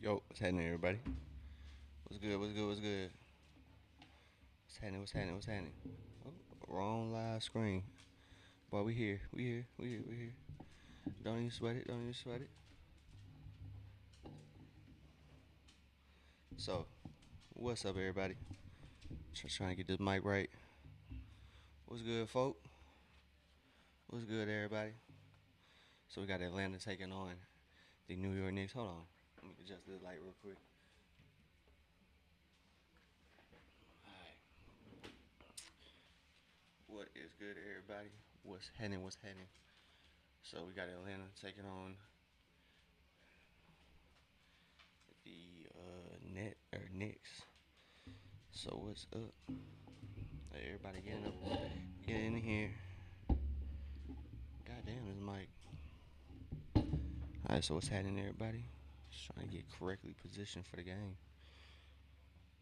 Yo, what's happening, everybody? What's good? What's good? What's good? What's happening? What's happening? What's happening? Oh, wrong live screen. Boy, we here. We here. We here. We here. Don't even sweat it. Don't even sweat it. So, what's up, everybody? Just trying to get this mic right. What's good, folk? What's good, everybody? So we got Atlanta taking on the New York Knicks. Hold on. Let me adjust this light real quick. Alright. What is good, everybody? What's happening? What's happening? So we got Atlanta taking on the net or Knicks. So what's up? Hey, everybody getting up, get in here. God damn, this mic. All right, so what's happening, everybody? Just trying to get correctly positioned for the game.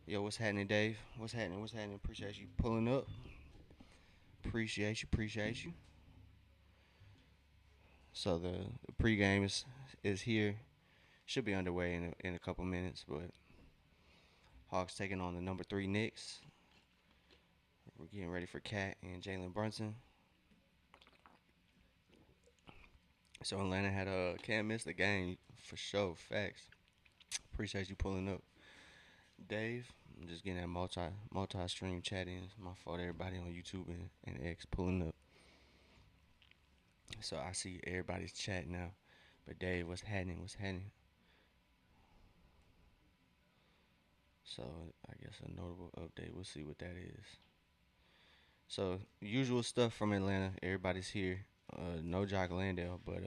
Yo, what's happening, Dave? What's happening? What's happening? Appreciate you pulling up. Appreciate you. Appreciate you. So the pregame is here. Should be underway in a couple minutes, but Hawks taking on the number 3 Knicks. We're getting ready for Cat and Jalen Brunson. So Atlanta had can't miss the game for sure. Facts. Appreciate you pulling up, Dave. I'm just getting that multi stream chat in. My fault, everybody on YouTube and X pulling up. So I see everybody's chat now. But Dave, what's happening? What's happening? So I guess a notable update. We'll see what that is. So usual stuff from Atlanta. Everybody's here. No Jock Landale, but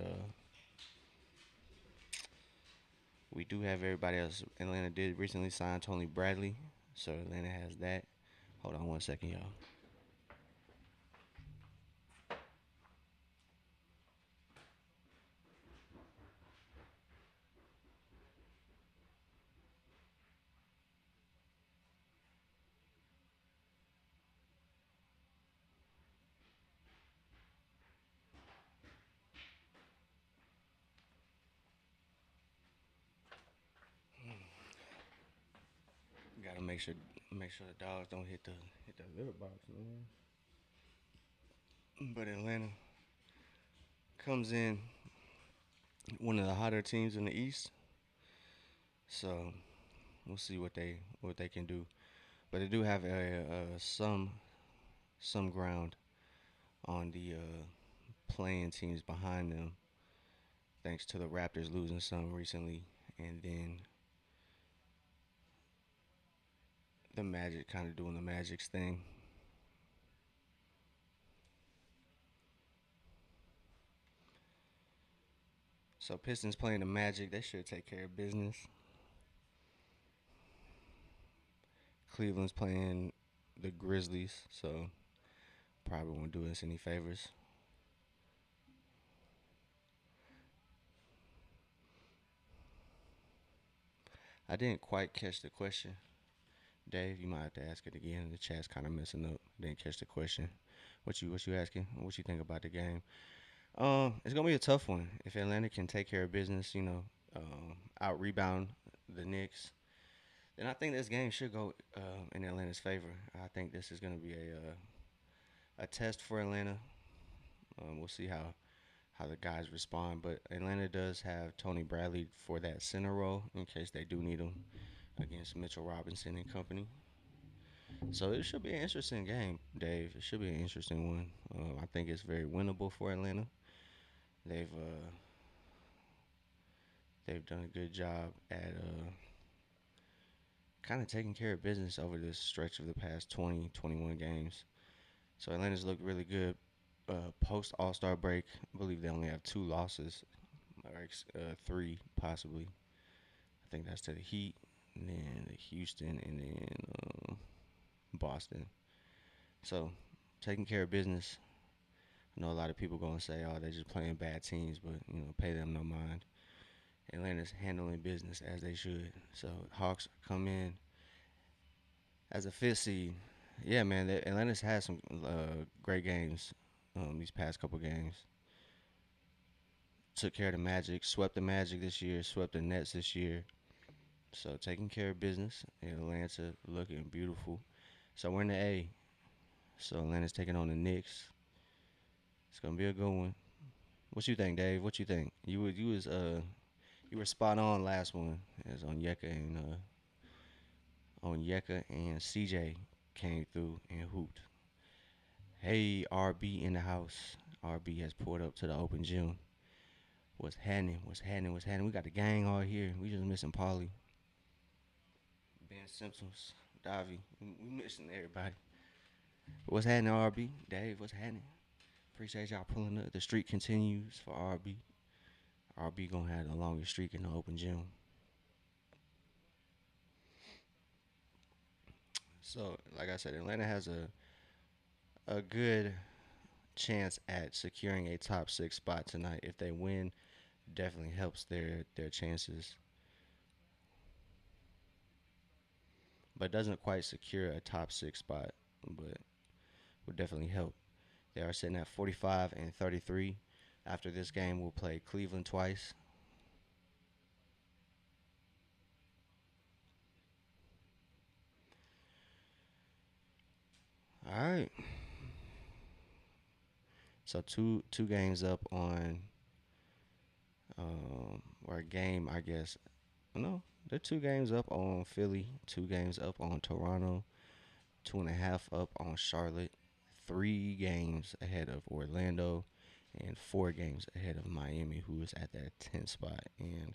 we do have everybody else. Atlanta did recently sign Tony Bradley, so Atlanta has that. Hold on one second, y'all. Gotta make sure the dogs don't hit the litter box, man. But Atlanta comes in one of the hotter teams in the East, so we'll see what they can do. But they do have some ground on the playing teams behind them, thanks to the Raptors losing some recently, and then the Magic kind of doing the Magic's thing. So Pistons playing the Magic, they should take care of business. Cleveland's playing the Grizzlies, so probably won't do us any favors. I didn't quite catch the question. Dave, you might have to ask it again. The chat's kind of messing up. Didn't catch the question. What you asking? What you think about the game? It's gonna be a tough one. If Atlanta can take care of business, out rebound the Knicks, then I think this game should go in Atlanta's favor. I think this is gonna be a test for Atlanta. We'll see how the guys respond, but Atlanta does have Tony Bradley for that center role in case they do need him against Mitchell Robinson and company. So it should be an interesting game, Dave. It should be an interesting one. I think it's very winnable for Atlanta. They've uh, they've done a good job at kind of taking care of business over this stretch of the past 20, 21 games. So Atlanta's looked really good post All Star break. I believe they only have 2 losses, or 3 possibly. I think that's to the Heat, and then the Houston, and then Boston. So taking care of business. I know a lot of people gonna say, "Oh, they're just playing bad teams," but pay them no mind. Atlanta's handling business as they should. So Hawks come in as a 5th seed. Yeah, man, Atlanta's had some great games these past couple games. Took care of the Magic, swept the Magic this year, swept the Nets this year. So taking care of business in Atlanta, looking beautiful. So we're in the A. So Atlanta's taking on the Knicks. It's gonna be a good one. What you think, Dave? What you think? You were spot on last one. It was on Yeka and CJ came through and hooped. Hey, RB in the house. RB has pulled up to the open gym. What's happening? What's happening? What's happening? We got the gang all here. We just missing Paulie, Ben Simpsons, Davi. We missing everybody. What's happening, RB? Dave, what's happening? Appreciate y'all pulling up. The streak continues for RB. RB gonna have the longest streak in the open gym. So, like I said, Atlanta has a good chance at securing a top six spot tonight. If they win, definitely helps their chances, but doesn't quite secure a top six spot, but would definitely help. They are sitting at 45 and 33. After this game, we'll play Cleveland twice. All right. So two games up on or a game, I guess. No, they're 2 games up on Philly, 2 games up on Toronto, 2.5 up on Charlotte, 3 games ahead of Orlando, and 4 games ahead of Miami, who is at that 10th spot. And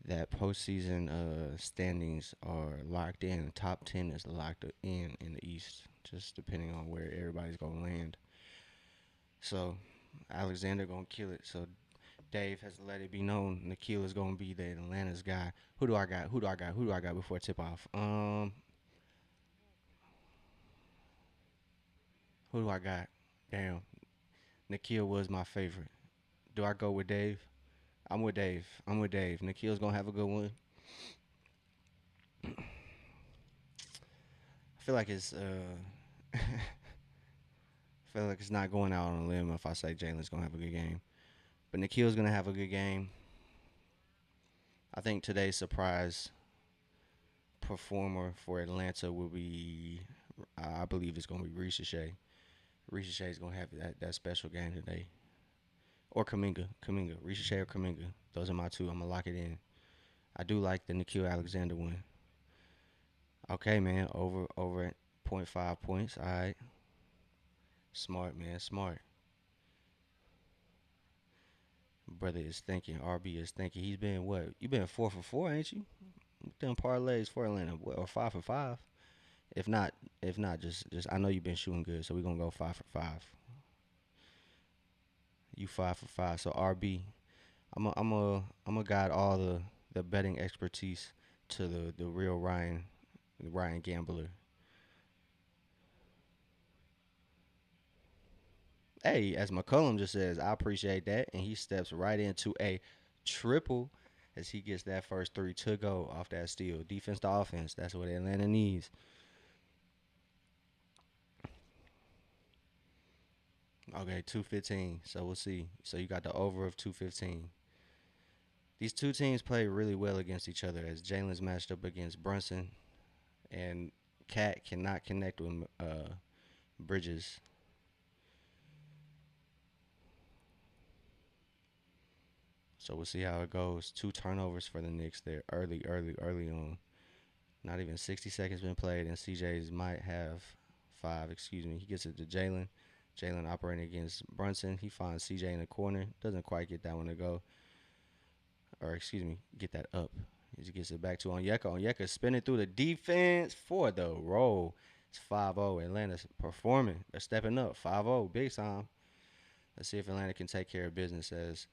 that postseason standings are locked in. The top 10 is locked in the East, just depending on where everybody's gonna land. So Alexander gonna kill it. So Dave has let it be known Nikhil is gonna be the Atlanta's guy. Who do I got? Who do I got? Who do I got before tip off? Who do I got? Damn, Nikhil was my favorite. Do I go with Dave? I'm with Dave. I'm with Dave. Nikhil's gonna have a good one. I feel like it's I feel like it's not going out on a limb if I say Jalen's gonna have a good game. But Nikhil's gonna have a good game. I think today's surprise performer for Atlanta will be, I believe it's gonna be Ricochet. Ricochet is gonna have that special game today, or Kaminga, Ricochet or Kaminga. Those are my two. I'm gonna lock it in. I do like the Nikhil Alexander one. Okay, man, over at point 0.5 points. All right, smart man, smart. Brother is thinking. RB is thinking. He's been what? You been 4 for 4, ain't you? Done parlays for Atlanta, or 5 for 5. If not, just I know you've been shooting good, so we're gonna go 5 for 5. You 5 for 5. So RB, I'm a guide all the betting expertise to the real Ryan Gambler. Hey, as McCullum just says, I appreciate that, and he steps right into a triple as he gets that first three to go off that steal. Defense to offense. That's what Atlanta needs. Okay, 215. So we'll see. So you got the over of 215. These two teams play really well against each other as Jalen's matched up against Brunson and Cat cannot connect with Bridges. So we'll see how it goes. 2 turnovers for the Knicks there early on. Not even 60 seconds been played, and CJ's might have 5. Excuse me. He gets it to Jalen. Jalen operating against Brunson. He finds CJ in the corner. Doesn't quite get that one to go. Or excuse me, get that up. He gets it back to Onyeka. Onyeka spinning through the defense for the roll. It's 5-0. Atlanta's performing. They're stepping up. 5-0. Big time. Let's see if Atlanta can take care of business as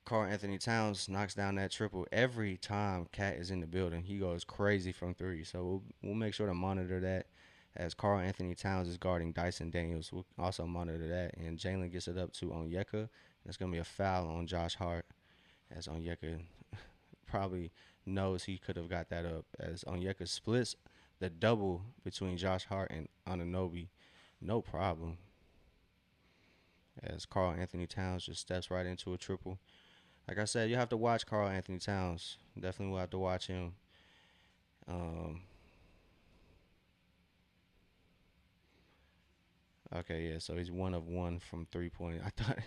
Carl Anthony Towns knocks down that triple. Every time Cat is in the building, he goes crazy from three. So we'll make sure to monitor that as Carl Anthony Towns is guarding Dyson Daniels. We'll also monitor that. And Jalen gets it up to Onyeka. It's going to be a foul on Josh Hart as Onyeka probably knows he could have got that up as Onyeka splits the double between Josh Hart and Anunoby. No problem. As Carl Anthony Towns just steps right into a triple. Like I said, you have to watch Carl Anthony Towns. Definitely will have to watch him. Um, okay, yeah. So he's 1 of 1 from 3 point. I thought.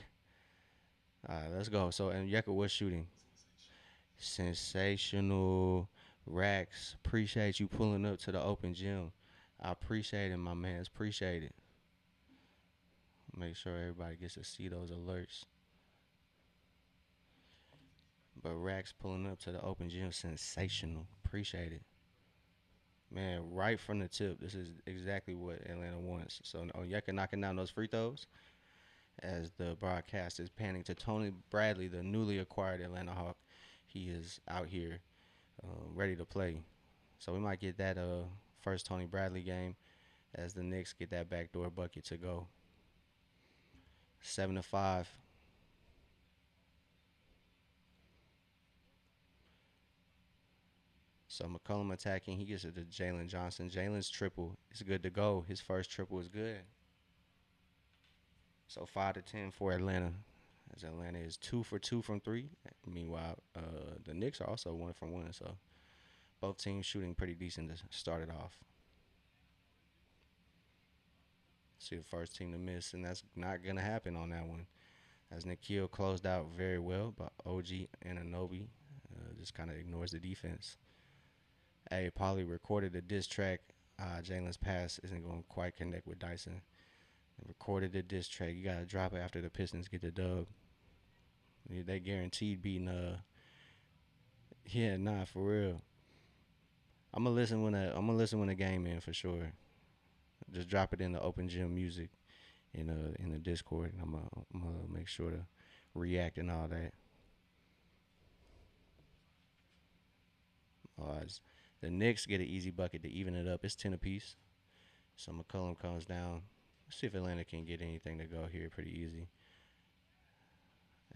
All right, let's go. So and Yeka was shooting sensational. Racks, appreciate you pulling up to the open gym. I appreciate it, my man. Appreciate it. Make sure everybody gets to see those alerts. But Racks pulling up to the open gym, sensational. Appreciate it. Man, right from the tip, this is exactly what Atlanta wants. So Onyeka knocking down those free throws as the broadcast is panning to Tony Bradley, the newly acquired Atlanta Hawk. He is out here ready to play. So we might get that first Tony Bradley game as the Knicks get that backdoor bucket to go. 7-5. So McCollum attacking. He gets it to Jalen Johnson. Jalen's triple is good to go. His first triple is good. So 5-10 for Atlanta. As Atlanta is 2 for 2 from three. Meanwhile, the Knicks are also 1 for 1. So both teams shooting pretty decent to start it off. See the first team to miss, and that's not gonna happen on that one. As Nikhil closed out very well, but OG Ananobi just kind of ignores the defense. Hey, Polly recorded a diss track. Jalen's pass isn't going to quite connect with Dyson. Recorded the diss track. You got to drop it after the Pistons get the dub. They guaranteed beating. Yeah, nah, for real. I'm gonna listen when the game in for sure. Just drop it in the open gym music in the Discord, and I'm gonna make sure to react and all that. As the Knicks get an easy bucket to even it up. It's 10 apiece. So McCollum comes down. Let's see if Atlanta can get anything to go here pretty easy.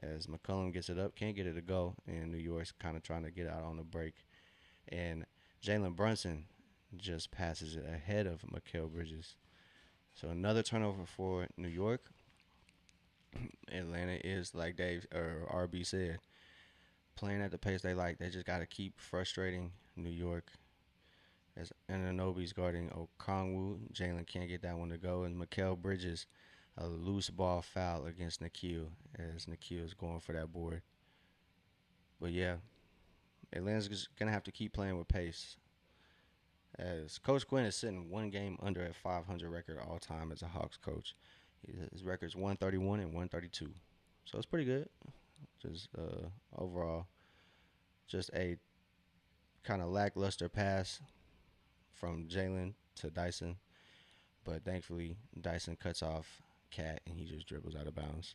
As McCollum gets it up, can't get it to go, and New York's kind of trying to get out on the break. And Jalen Brunson just passes it ahead of Mikal Bridges. So another turnover for New York. Atlanta is, like Dave or RB said, playing at the pace they like. They just got to keep frustrating New York. As Ananobi's guarding Okongwu, Jalen can't get that one to go, and Mikal Bridges a loose ball foul against Nikhil as Nikhil is going for that board. But yeah, Atlanta's just gonna have to keep playing with pace. As Coach Quinn is sitting 1 game under a 500 record all time as a Hawks coach. His record's 131 and 132, so it's pretty good. Just overall, just a kind of lackluster pass from Jalen to Dyson, but thankfully Dyson cuts off Cat and he just dribbles out of bounds.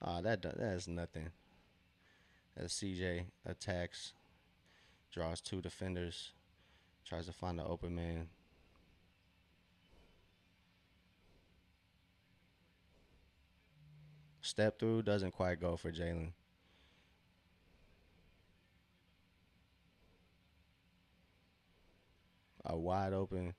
That's nothing. As CJ attacks, draws 2 defenders, tries to find the open man. Step through doesn't quite go for Jalen. A wide open.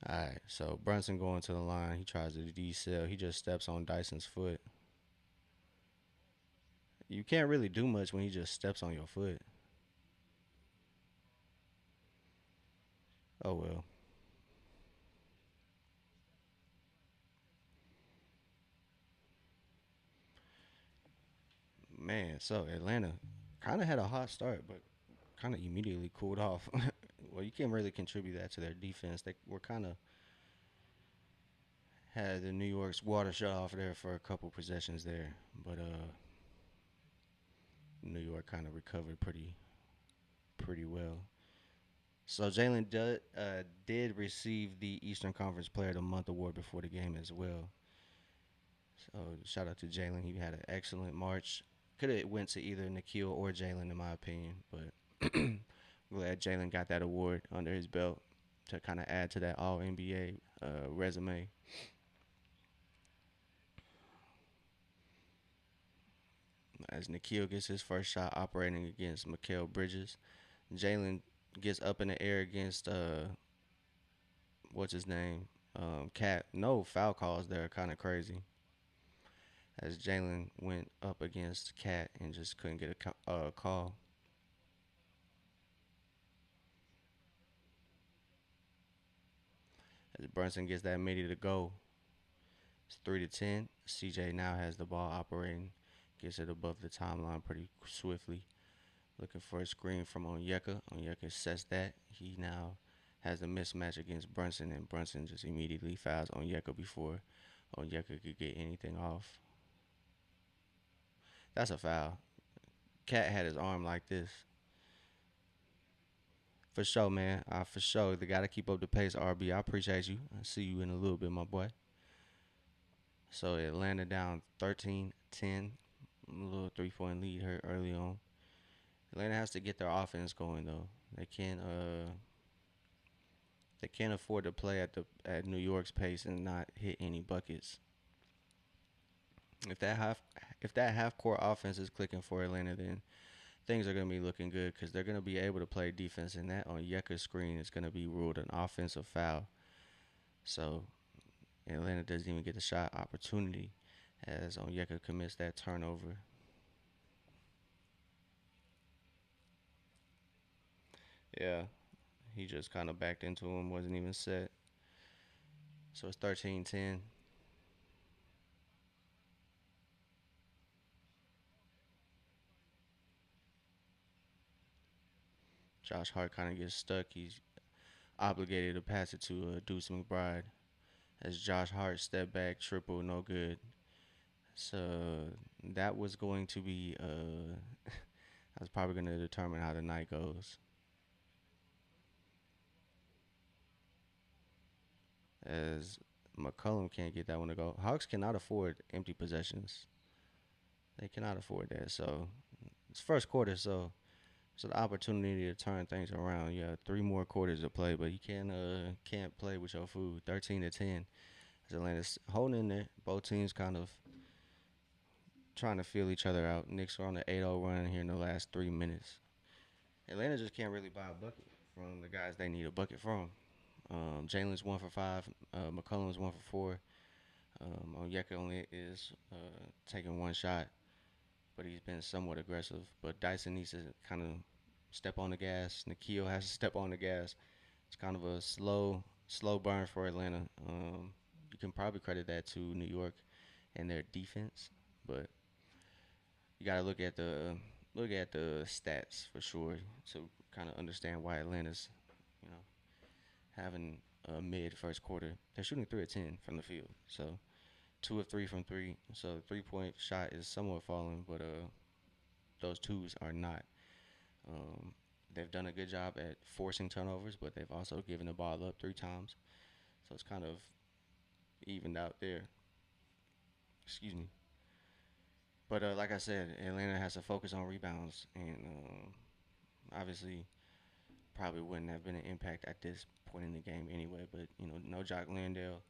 All right, so Brunson going to the line. He tries to decel. He just steps on Dyson's foot. You can't really do much when he just steps on your foot. Oh well, man. So Atlanta kind of had a hot start, but kind of immediately cooled off. Well, you can't really contribute that to their defense. They were kind of had the New York's water shut off there for a couple possessions there, but New York kind of recovered pretty well. So Jalen did receive the Eastern Conference Player of the Month award before the game as well. So shout out to Jalen. He had an excellent March. Could have went to either Nikhil or Jalen in my opinion, but glad Jalen got that award under his belt to kind of add to that All NBA resume. As Nikhil gets his first shot operating against Mikael Bridges, Jalen gets up in the air against what's his name, Cat. No foul calls there are kind of crazy. As Jalen went up against Cat and just couldn't get a call. As Brunson gets that midi to go, it's 3-10. CJ now has the ball operating, gets it above the timeline pretty swiftly. Looking for a screen from Onyeka. Onyeka sets that. He now has a mismatch against Brunson, and Brunson just immediately fouls Onyeka before Onyeka could get anything off. That's a foul. Cat had his arm like this. For sure, man. For sure. They got to keep up the pace, RB. I appreciate you. I'll see you in a little bit, my boy. So Atlanta down 13-10. A little 3-point lead here early on. Atlanta has to get their offense going though. They can't afford to play at New York's pace and not hit any buckets. If that half court offense is clicking for Atlanta, then things are gonna be looking good because they're gonna be able to play defense, and that on Yeka's screen is gonna be ruled an offensive foul. So Atlanta doesn't even get the shot opportunity as Onyeka commits that turnover. Yeah, he just kind of backed into him, wasn't even set. So it's 13-10. Josh Hart kind of gets stuck. He's obligated to pass it to Deuce McBride as Josh Hart step back triple, no good. So that was going to be that's probably going to determine how the night goes. As McCollum can't get that one to go. Hawks cannot afford empty possessions. They cannot afford that. So it's first quarter, so it's an opportunity to turn things around. You have 3 more quarters to play, but you can't play with your food. 13-10. As Atlanta's holding in there. Both teams kind of trying to feel each other out. Knicks are on the 8-0 run here in the last 3 minutes. Atlanta just can't really buy a bucket from the guys they need a bucket from. Jalen's 1 for 5. McCollum's 1 for 4. Onyeka only is taking one shot, but he's been somewhat aggressive. But Dyson needs to kind of step on the gas. Nikhil has to step on the gas. It's kind of a slow burn for Atlanta. You can probably credit that to New York and their defense, but you got to look at the stats for sure to kind of understand why Atlanta's you know having a mid first quarter. They're shooting 3 of 10 from the field, so 2 of 3 from three. So the 3 point shot is somewhat falling, but those twos are not. Um, they've done a good job at forcing turnovers, but they've also given the ball up 3 times. So it's kind of evened out there. Excuse me. But like I said, Atlanta has to focus on rebounds, and obviously probably wouldn't have been an impact at this point in the game anyway. But no Jock Landale,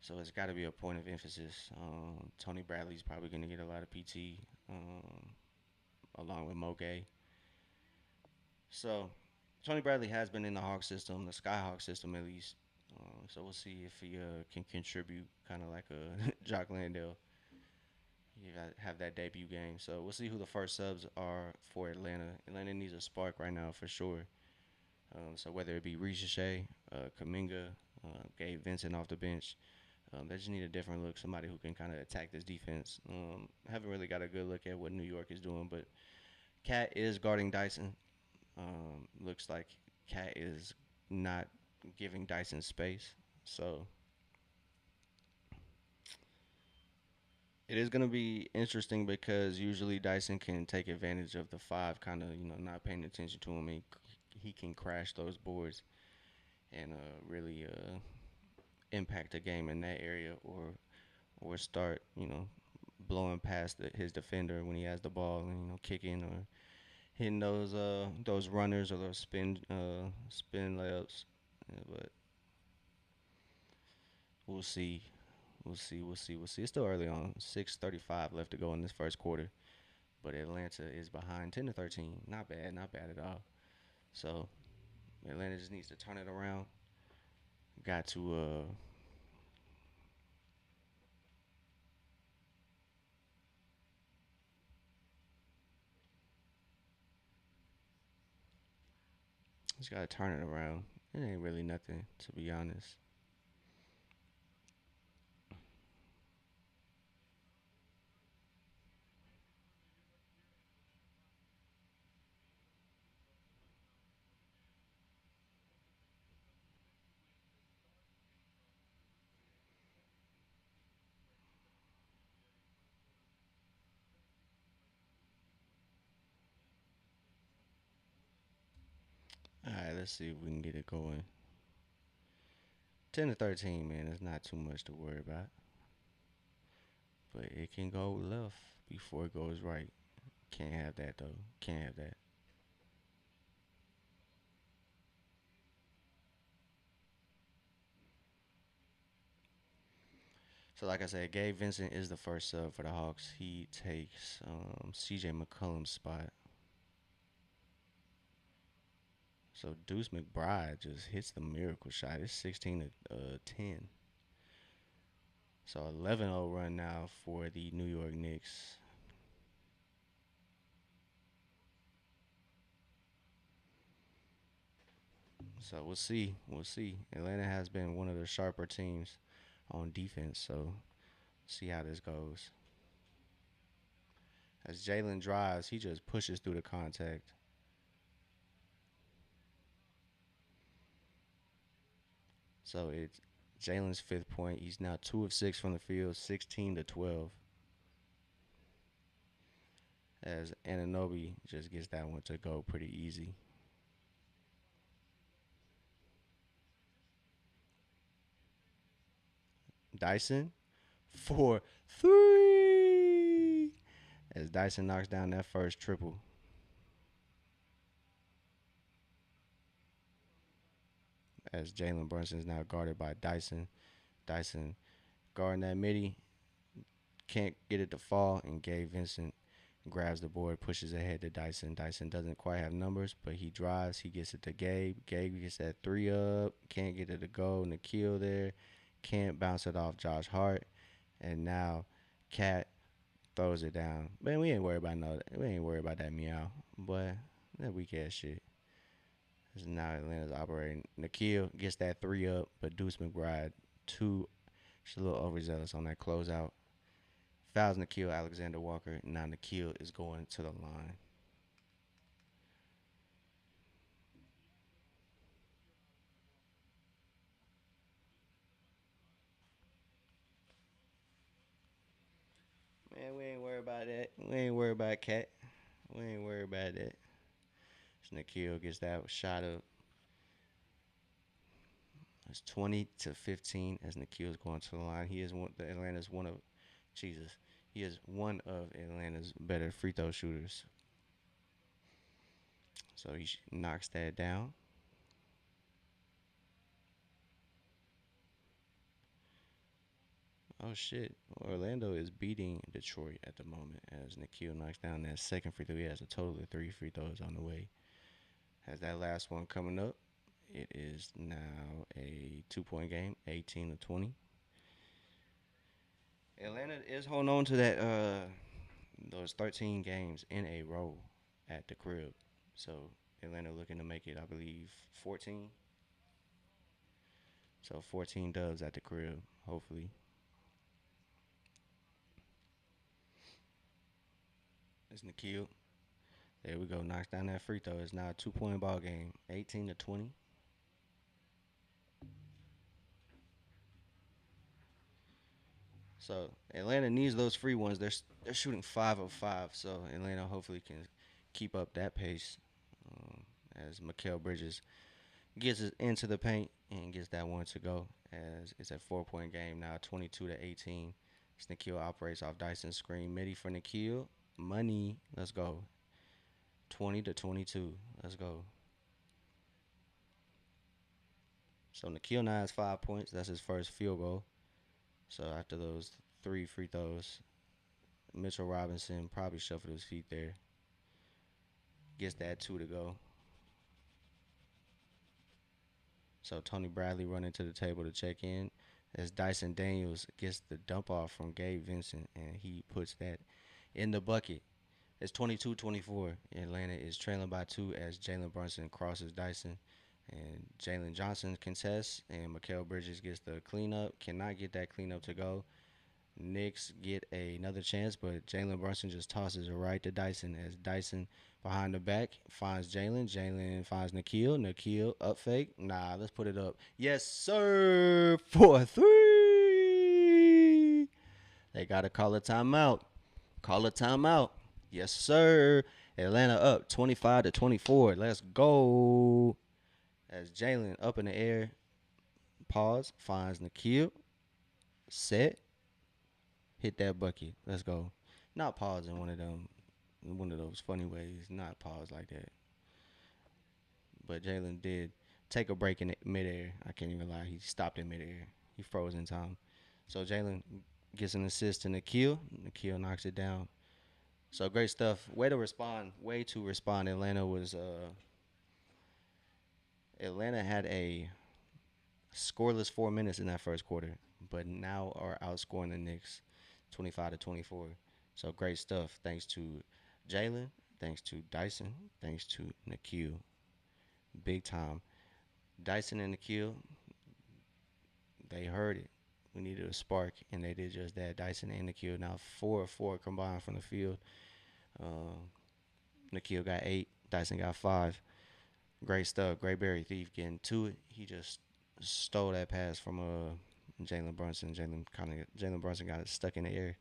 so it's got to be a point of emphasis. Tony Bradley's probably going to get a lot of PT along with Moge. So Tony Bradley has been in the Hawk system, the Skyhawk system at least. So we'll see if he can contribute, kind of like a Jock Landale. You have that debut game. So we'll see who the first subs are for Atlanta. Atlanta needs a spark right now for sure. So whether it be Ricochet, Kaminga, Gabe Vincent off the bench, they just need a different look, somebody who can kind of attack this defense. Haven't really got a good look at what New York is doing, but Cat is guarding Dyson. Looks like Cat is not giving Dyson space. So it is going to be interesting because usually Dyson can take advantage of the five, kind of, not paying attention to him. He can crash those boards and really impact a game in that area, or start, blowing past his defender when he has the ball and kicking or hitting those runners or those spin layups. Yeah, but We'll see. We'll see. We'll see. We'll see. It's still early on. 6:35 left to go in this first quarter. But Atlanta is behind 10-13. Not bad. Not bad at all. So Atlanta just needs to turn it around. Got to just gotta turn it around. It ain't really nothing, to be honest. All right, let's see if we can get it going. 10-13, man. It's not too much to worry about, but it can go left before it goes right. Can't have that though. Can't have that. So, like I said, Gabe Vincent is the first sub for the Hawks. He takes C.J. McCollum's spot. So Deuce McBride just hits the miracle shot. It's 16 to 10. So 11-0 run now for the New York Knicks. So we'll see. We'll see. Atlanta has been one of the sharper teams on defense. So see how this goes. As Jalen drives, he just pushes through the contact. So it's Jalen's fifth point. He's now 2 of 6 from the field, 16 to 12. As Ananobi just gets that one to go pretty easy. Dyson for three. As Dyson knocks down that first triple. As Jalen Brunson is now guarded by Dyson. Dyson guarding that midi, can't get it to fall, and Gabe Vincent grabs the board, pushes ahead to Dyson. Dyson doesn't quite have numbers, but he drives. He gets it to Gabe. Gabe gets that three up, can't get it to go. Nikhil there, can't bounce it off Josh Hart, and now Cat throws it down. Man, we ain't worried about no. We ain't worried about that meow, but that weak ass shit. Now Atlanta's operating. Nikhil gets that three up, but Deuce McBride too. She's a little overzealous on that closeout. Fouls Nikhil Alexander Walker. Now Nikhil is going to the line. Man, we ain't worried about that. We ain't worried about Cat. We ain't worried about that. So Nikhil gets that shot up. It's 20 to 15 as Nikhil's going to the line. He is one. The Atlanta's one of Jesus. He is one of Atlanta's better free throw shooters. So he knocks that down. Oh shit! Orlando is beating Detroit at the moment as Nikhil knocks down that second free throw. He has a total of 3 free throws on the way. Has that last one coming up? It is now a 2 point game, 18 to 20. Atlanta is holding on to that those 13 games in a row at the crib. So Atlanta looking to make it, I believe, 14. So 14 dubs at the crib, hopefully. It's Nikhil. There we go. Knocks down that free throw. It's now a 2 point ball game, 18 to 20. So Atlanta needs those free ones. They're shooting 5 of 5. So Atlanta hopefully can keep up that pace as Mikael Bridges gets it into the paint and gets that one to go. As it's a 4 point game now, 22 to 18. Nikhil operates off Dyson's screen. Midi for Nikhil. Money. Let's go. 20 to 22. Let's go. So Nikhil now has 5 points. That's his first field goal. So after those three free throws, Mitchell Robinson probably shuffled his feet there. Gets that two to go. So Tony Bradley running to the table to check in as Dyson Daniels gets the dump off from Gabe Vincent and he puts that in the bucket. It's 22-24. Atlanta is trailing by two as Jalen Brunson crosses Dyson. And Jalen Johnson contests, and Mikael Bridges gets the cleanup. Cannot get that cleanup to go. Knicks get another chance, but Jalen Brunson just tosses it right to Dyson as Dyson behind the back finds Jalen. Jalen finds Nikhil. Nikhil up fake. Nah, let's put it up. Yes, sir. For three. They got to call a timeout. Call a timeout. Yes, sir. Atlanta up 25-24. Let's go. As Jalen up in the air, pause, finds Nikhil, set, hit that bucket. Let's go. Not pause in one of those funny ways. Not pause like that. But Jalen did take a break in midair. I can't even lie. He stopped in midair. He froze in time. So Jalen gets an assist to Nikhil. Nikhil knocks it down. So great stuff. Way to respond. Way to respond. Atlanta had a scoreless 4 minutes in that first quarter, but now are outscoring the Knicks 25-24. So great stuff. Thanks to Jalen, thanks to Dyson, thanks to Nikhil. Big time. Dyson and Nikhil, they heard it. We needed a spark, and they did just that. Dyson and Nikhil now 4 of 4 combined from the field. Uh, Nikhil got 8, Dyson got 5. Great stuff. Great Barry Thief getting to it. He just stole that pass from Jalen Brunson. Jalen Brunson got it stuck in the air.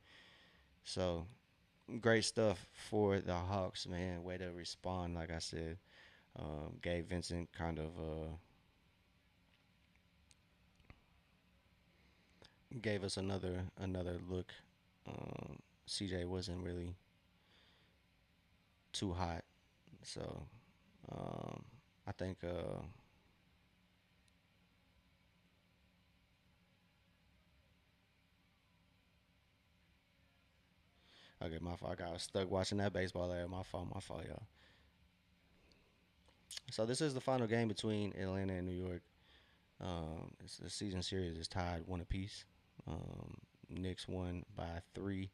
So great stuff for the Hawks, man. Way to respond, like I said. Gabe Vincent kind of gave us another look. CJ wasn't really too hot, so um, I think okay, my fault. I got stuck watching that baseball there. My fault, y'all. So this is the final game between Atlanta and New York. The season series is tied one apiece. Knicks won by 3,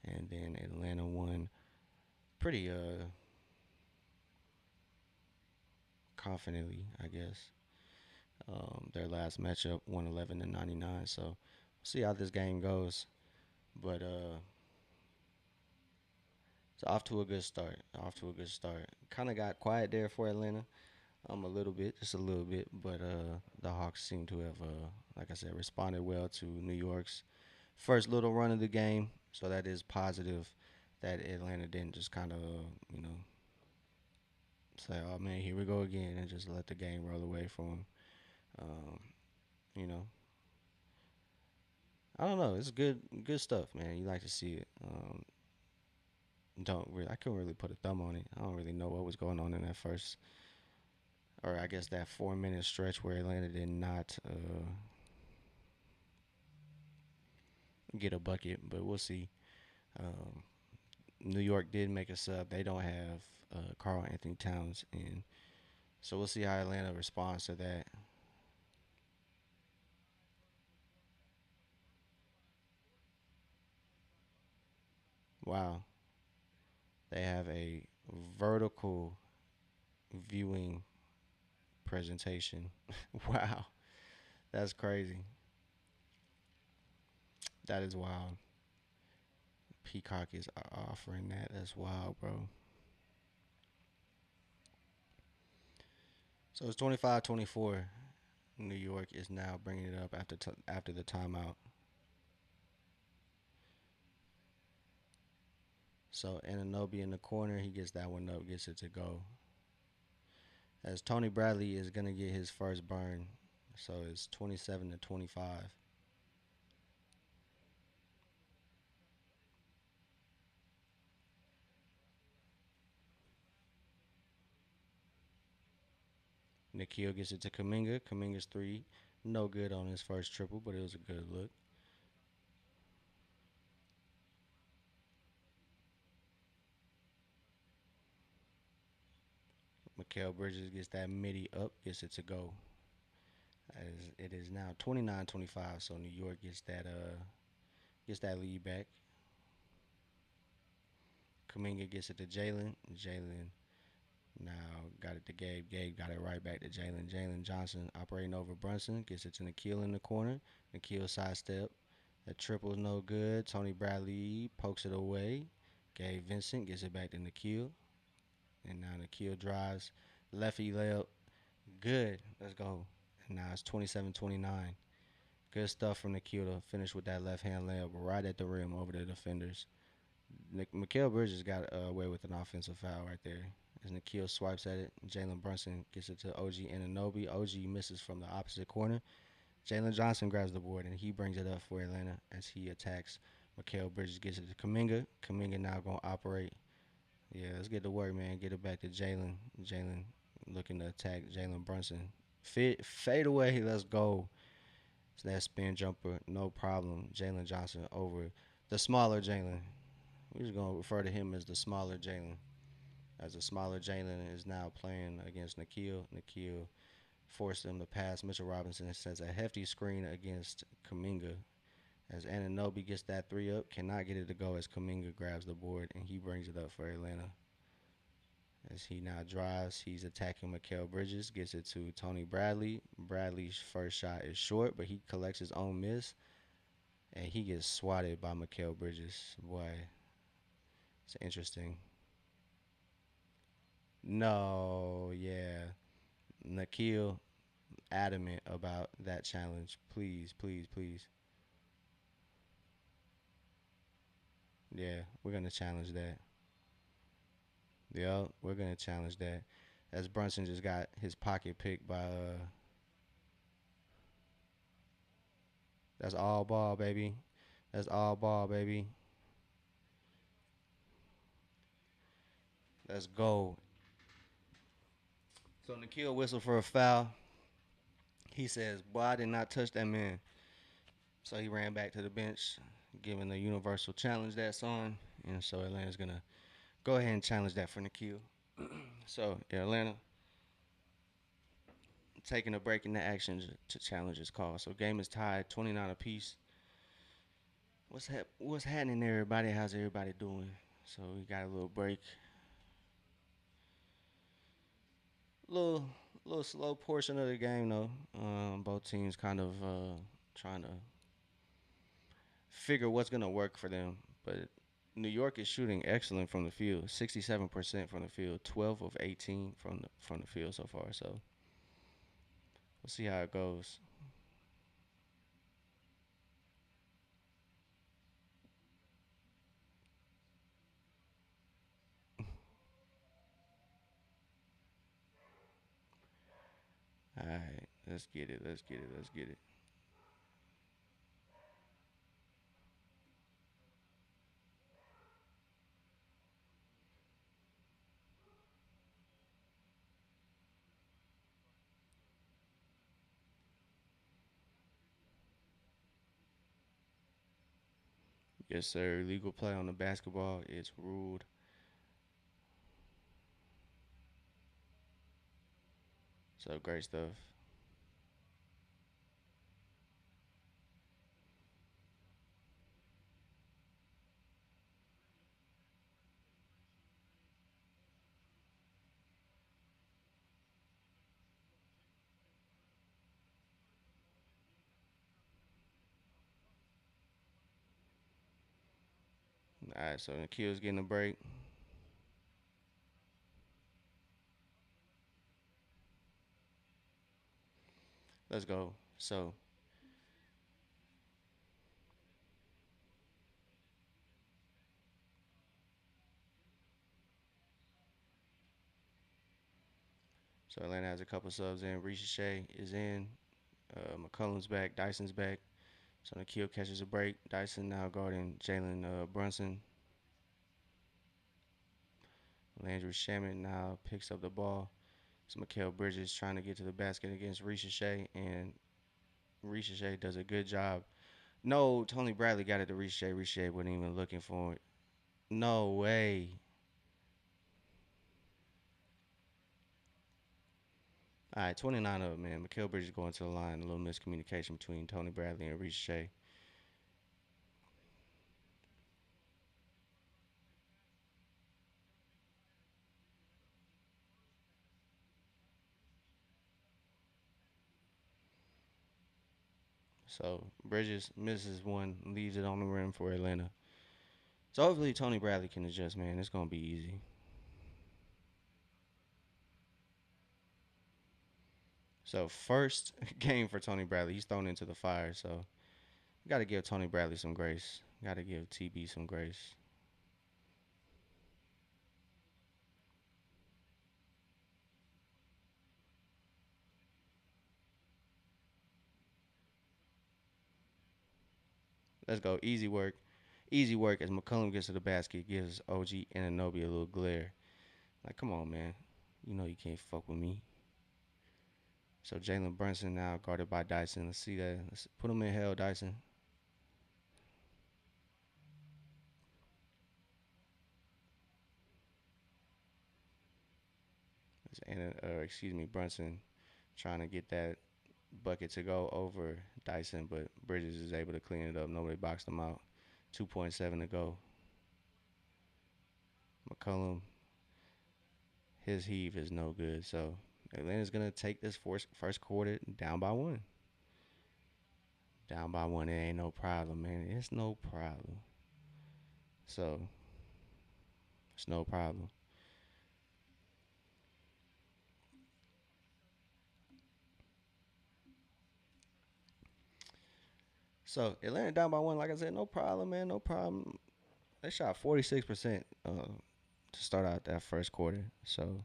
and then Atlanta won pretty confidently, I guess. Their last matchup, 111-99. So we'll see how this game goes. But it's off to a good start. Off to a good start. Kind of got quiet there for Atlanta. A little bit, just a little bit. But the Hawks seem to have, like I said, responded well to New York's first little run of the game. So that is positive that Atlanta didn't just kind of, you know, say, "Oh man, here we go again," and just let the game roll away from them. Um, you know, I don't know. It's good stuff, man. You like to see it. Don't really. I couldn't really put a thumb on it. I don't really know what was going on in that first, or I guess that 4 minute stretch where Atlanta did not get a bucket, but we'll see. Um, New York did make a sub. They don't have Carl Anthony Towns in, so we'll see how Atlanta responds to that. Wow, they have a vertical viewing presentation. Wow, that's crazy. That is wild. Peacock is offering that. That's wild, bro. So it's 25-24. New York is now bringing it up after the timeout. So Ananobi in the corner, he gets that one up, gets it to go. As Tony Bradley is gonna get his first burn, so it's 27-25. Nikhil gets it to Kaminga. Kaminga's three, no good on his first triple, but it was a good look. Mikael Bridges gets that midi up, gets it to go. As it is now 29-25, so New York gets that lead back. Kaminga gets it to Jalen. Jalen now got it to Gabe. Gabe got it right back to Jalen. Jalen Johnson operating over Brunson. Gets it to Nikhil in the corner. Nikhil sidestep. That triple's no good. Tony Bradley pokes it away. Gabe Vincent gets it back to Nikhil. And now Nikhil drives. Lefty layup. Good. Let's go. And now it's 27-29. Good stuff from Nikhil to finish with that left hand layup right at the rim over the defenders. Mikael Bridges got away with an offensive foul right there. As Nikhil swipes at it, Jalen Brunson gets it to OG Ananobi. OG misses from the opposite corner. Jalen Johnson grabs the board and he brings it up for Atlanta as he attacks. Mikael Bridges gets it to Kaminga. Kaminga now going to operate. Yeah, let's get to work, man. Get it back to Jalen. Jalen looking to attack Jalen Brunson. Fade away. Let's go. It's that spin jumper. No problem. Jalen Johnson over the smaller Jalen. We're just going to refer to him as the smaller Jalen. As the smaller Jalen is now playing against Nikhil. Nikhil forced him to pass. Mitchell Robinson sets a hefty screen against Kaminga. As Ananobi gets that three up, cannot get it to go as Kaminga grabs the board and he brings it up for Atlanta. As he now drives, he's attacking Mikael Bridges, gets it to Tony Bradley. Bradley's first shot is short, but he collects his own miss. And he gets swatted by Mikael Bridges. Boy, it's interesting. No, yeah. Nikhil adamant about that challenge. Please, please, please. Yeah, we're gonna challenge that. Yeah, we're gonna challenge that. As Brunson just got his pocket picked by that's all ball, baby. That's all ball, baby. Let's go. So Nikhil whistled for a foul. He says, "Boy, I did not touch that man." So he ran back to the bench, giving the universal challenge that's on. And so Atlanta's gonna go ahead and challenge that for Nikhil. So yeah, Atlanta taking a break in the action to challenge his call. So game is tied, 29 apiece. What's happening, everybody? How's everybody doing? So we got a little break, little little slow portion of the game though. Both teams kind of trying to figure what's gonna work for them. But New York is shooting excellent from the field, 67% from the field, 12 of 18 from the field so far. So we'll see how it goes. All right, let's get it. Let's get it. Let's get it. Yes, sir. Legal play on the basketball. It's ruled. So great stuff. All right, so Nikhil's getting a break. Let's go. So Atlanta has a couple subs in. Ricochet is in. McCullum's back. Dyson's back. So Nikhil catches a break. Dyson now guarding Jalen Brunson. Landry Shaman now picks up the ball. It's Mikael Bridges trying to get to the basket against Ricochet, and Ricochet does a good job. No, Tony Bradley got it to Ricochet. Ricochet wasn't even looking for it. No way. All right, 29 up, man. Mikael Bridges going to the line. A little miscommunication between Tony Bradley and Reese Shea. So Bridges misses one, leaves it on the rim for Atlanta. So hopefully Tony Bradley can adjust, man. It's gonna be easy. So first game for Tony Bradley, he's thrown into the fire. So got to give Tony Bradley some grace. Got to give TB some grace. Let's go. Easy work. Easy work as McCollum gets to the basket, gives OG Ananobi a little glare. Like, come on, man. You know you can't fuck with me. So Jalen Brunson now guarded by Dyson. Let's see that. Let's put him in hell, Dyson. Excuse me, Brunson trying to get that bucket to go over Dyson, but Bridges is able to clean it up. Nobody boxed him out. 2.7 to go. McCollum, his heave is no good. So Atlanta's going to take this first quarter down by one. Down by one. It ain't no problem, man. It's no problem. So it's no problem. So Atlanta down by one, like I said, no problem, man. No problem. They shot 46% to start out that first quarter. So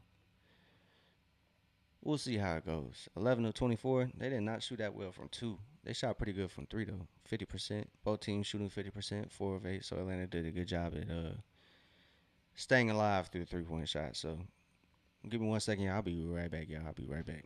we'll see how it goes. 11 of 24. They did not shoot that well from two. They shot pretty good from three though. 50%. Both teams shooting 50%. 4 of 8. So Atlanta did a good job at staying alive through the 3-point shot. So give me 1 second. Y'all. I'll be right back, y'all. I'll be right back.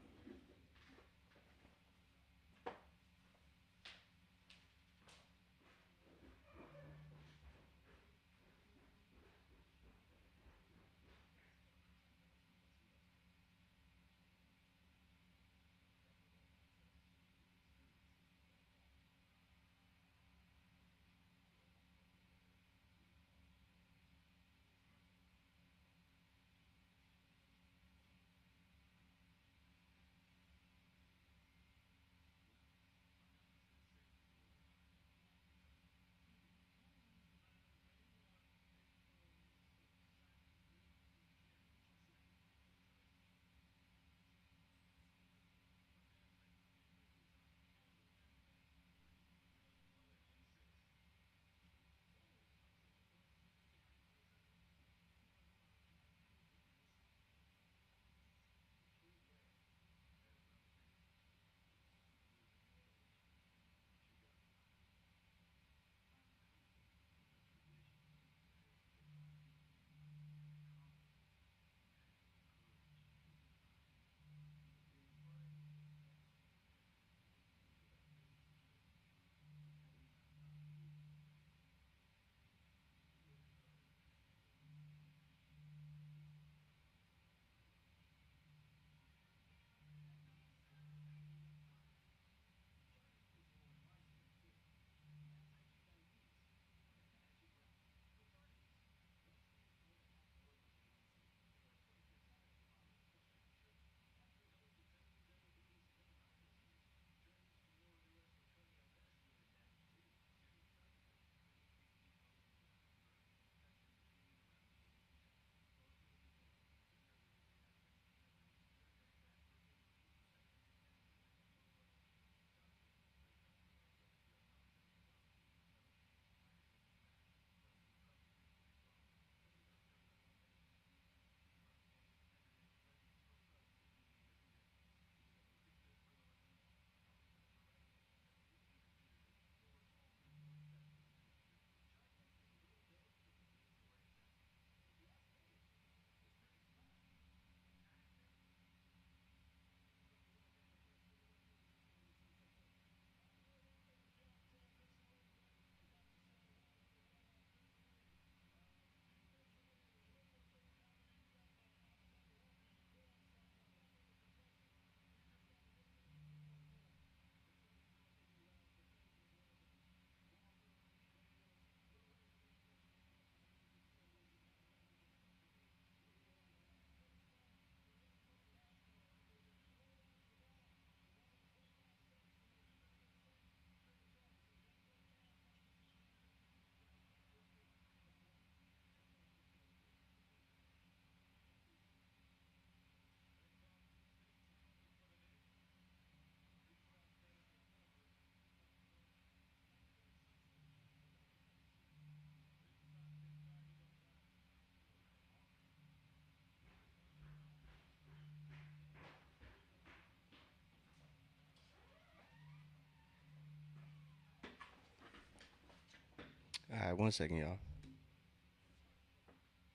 All right, 1 second, y'all.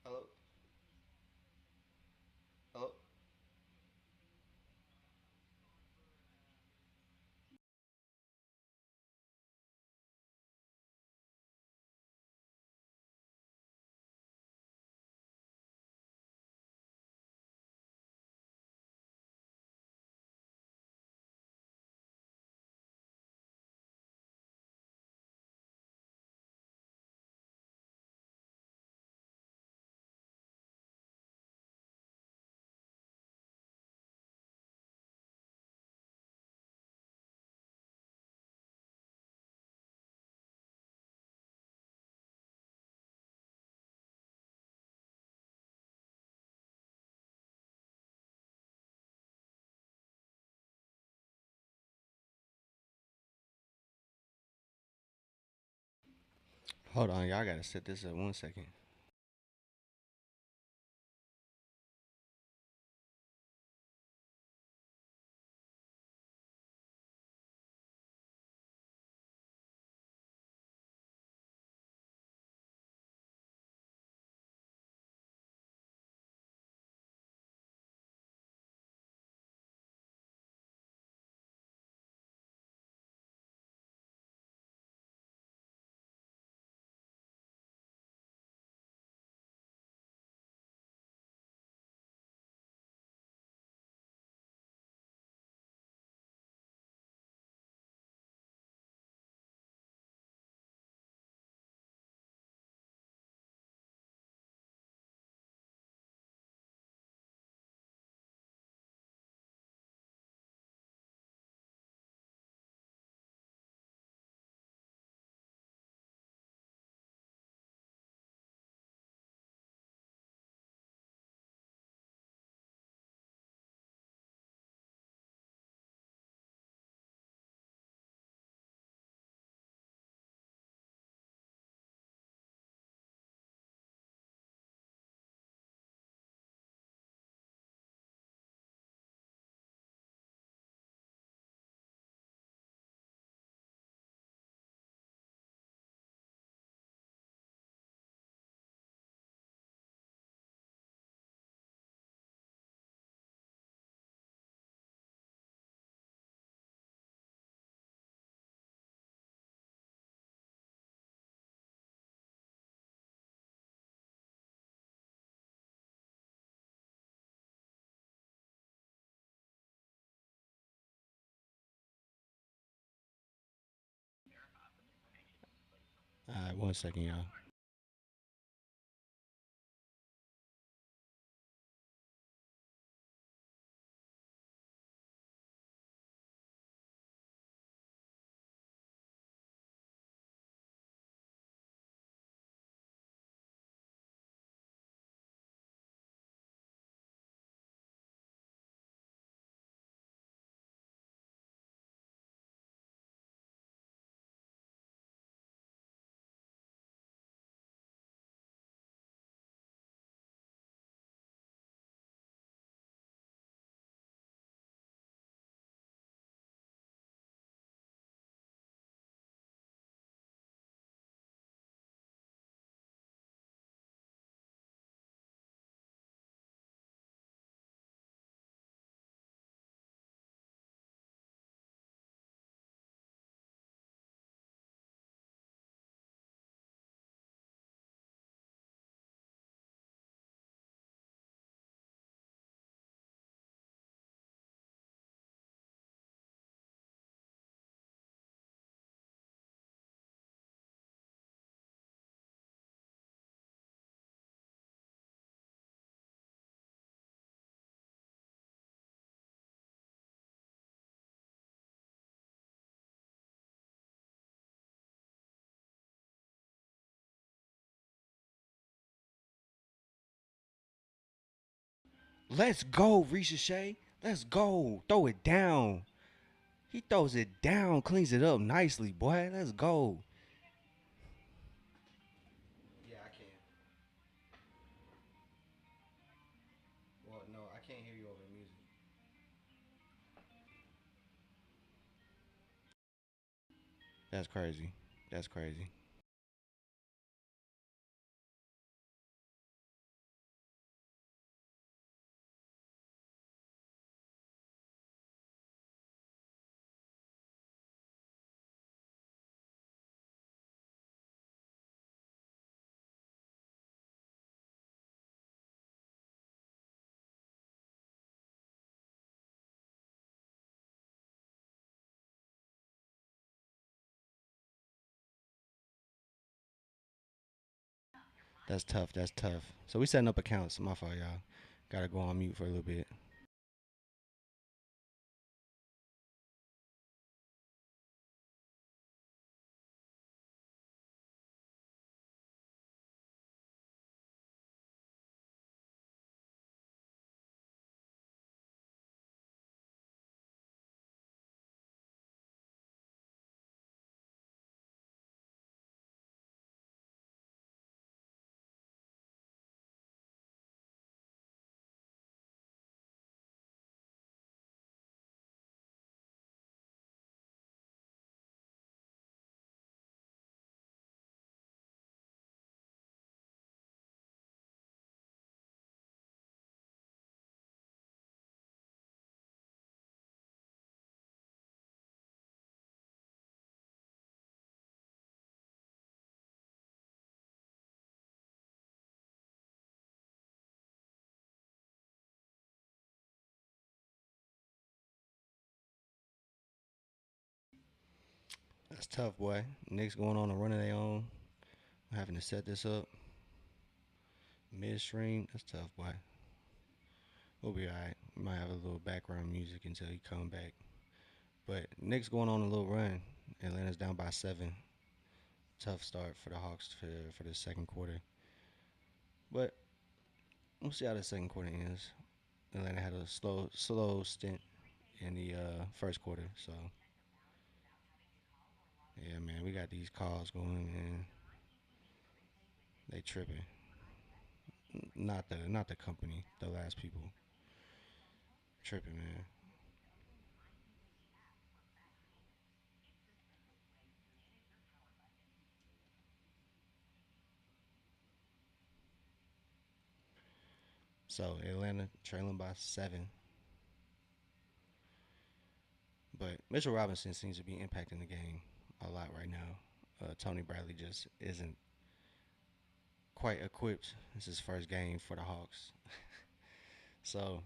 Hello, hello. Hold on, y'all gotta set this up 1 second. All right, 1 second, y'all. Let's go, Ricochet. Let's go. Throw it down. He throws it down, cleans it up nicely, boy. Let's go. Yeah, I can. Well, no, I can't hear you over the music. That's crazy. That's crazy. That's tough. That's tough. So we setting up accounts. My fault, y'all. Gotta go on mute for a little bit. That's tough, boy. Knicks going on a run of their own. Having to set this up midstream. That's tough, boy. We'll be alright. We might have a little background music until he come back. But Knicks going on a little run. Atlanta's down by 7. Tough start for the Hawks for the second quarter. But we'll see how the second quarter ends. Atlanta had a slow stint in the first quarter. So yeah, man, we got these calls going, and they tripping. Not the company, the last people tripping, man. So Atlanta trailing by 7, but Mitchell Robinson seems to be impacting the game a lot right now. Tony Bradley just isn't quite equipped. It's his first game for the Hawks, so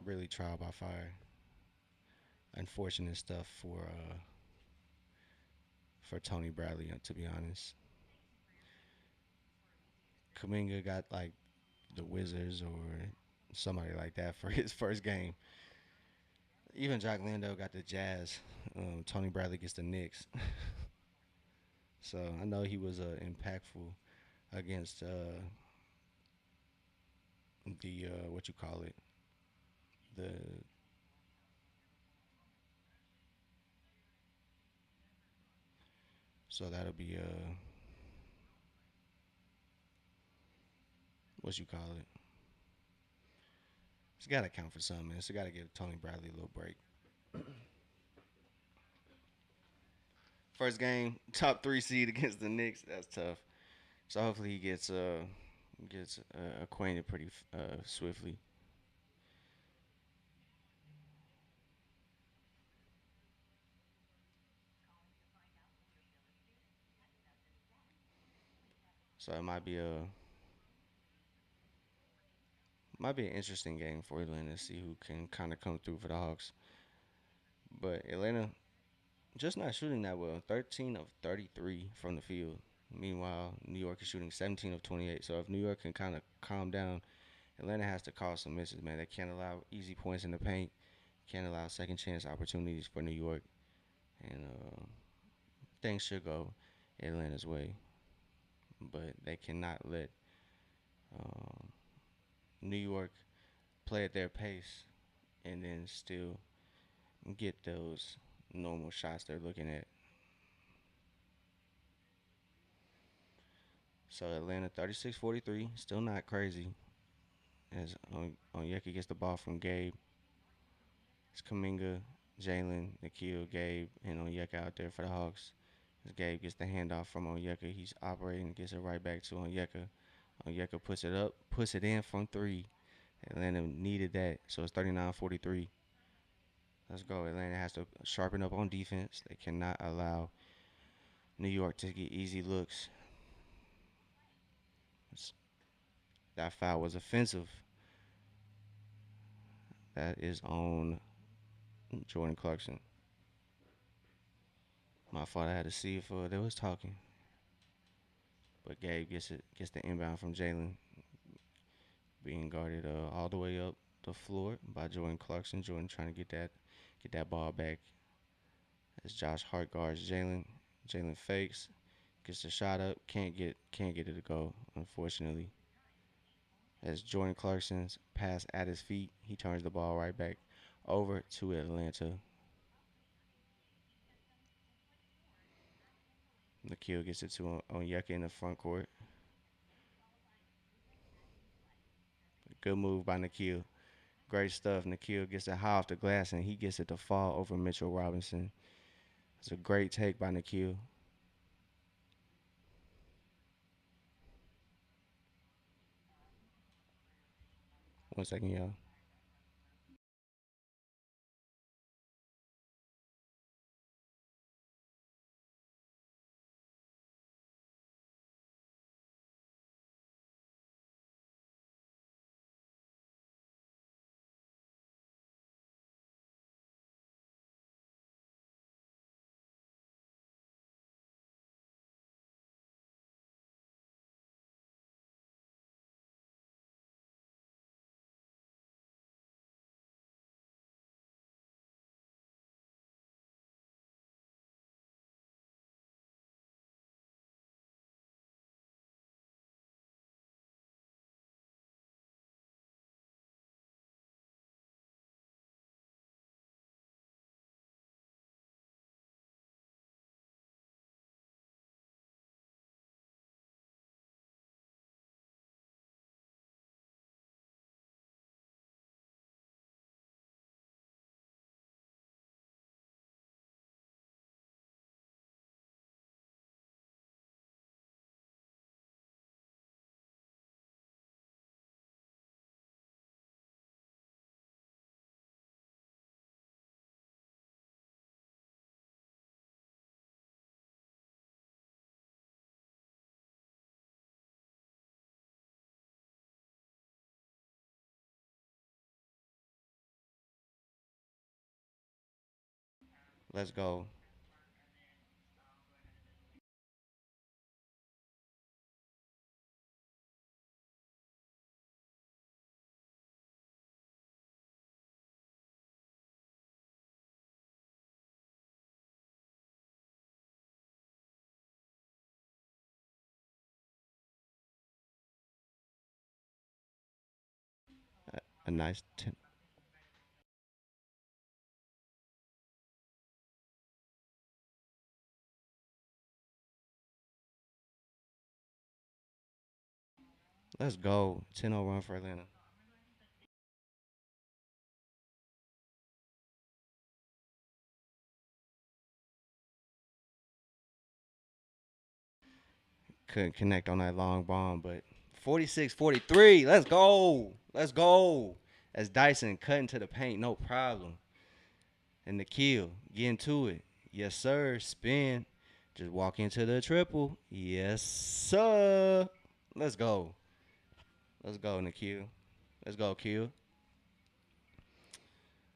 really trial by fire. Unfortunate stuff for Tony Bradley, to be honest. Kaminga got like the Wizards or somebody like that for his first game. Even Jock Lando got the Jazz. Tony Bradley gets the Knicks. So I know he was impactful against the what you call it, the so that'll be what you call it. It's got to count for something, man. It's got to give Tony Bradley a little break. First game, top three seed against the Knicks. That's tough. So hopefully he gets acquainted pretty swiftly. So it might be an interesting game for Atlanta to see who can kind of come through for the Hawks. But Atlanta just not shooting that well. 13 of 33 from the field. Meanwhile, New York is shooting 17 of 28. So if New York can kind of calm down, Atlanta has to cause some misses, man. They can't allow easy points in the paint. Can't allow second chance opportunities for New York. And things should go Atlanta's way. But they cannot let um, New York play at their pace and then still get those normal shots they're looking at. So Atlanta 36-43, still not crazy. As Onyeka gets the ball from Gabe, it's Kaminga, Jalen, Nikhil, Gabe, and Onyeka out there for the Hawks. As Gabe gets the handoff from Onyeka, he's operating, gets it right back to Onyeka. Onyeka puts it up, puts it in from three. Atlanta needed that, so it's 39-43. Let's go. Atlanta has to sharpen up on defense. They cannot allow New York to get easy looks. That foul was offensive. That is on Jordan Clarkson. My fault. I had to see if they was talking. But Gabe gets the inbound from Jalen, being guarded all the way up the floor by Jordan Clarkson. Jordan trying to get that ball back as Josh Hart guards Jalen. Jalen fakes, gets the shot up, can't get it to go, unfortunately. As Jordan Clarkson's pass at his feet, he turns the ball right back over to Atlanta. Nikhil gets it to Onyeka in the front court. Good move by Nikhil. Great stuff. Nikhil gets it high off the glass and he gets it to fall over Mitchell Robinson. It's a great take by Nikhil. 1 second, y'all. Let's go. A nice. Let's go. 10-0 run for Atlanta. Couldn't connect on that long bomb, but 46-43. Let's go. Let's go. As Dyson cutting to the paint, no problem. And the kill, getting to it. Yes, sir. Spin. Just walk into the triple. Yes, sir. Let's go. Let's go, Nikhil. Let's go, Kill.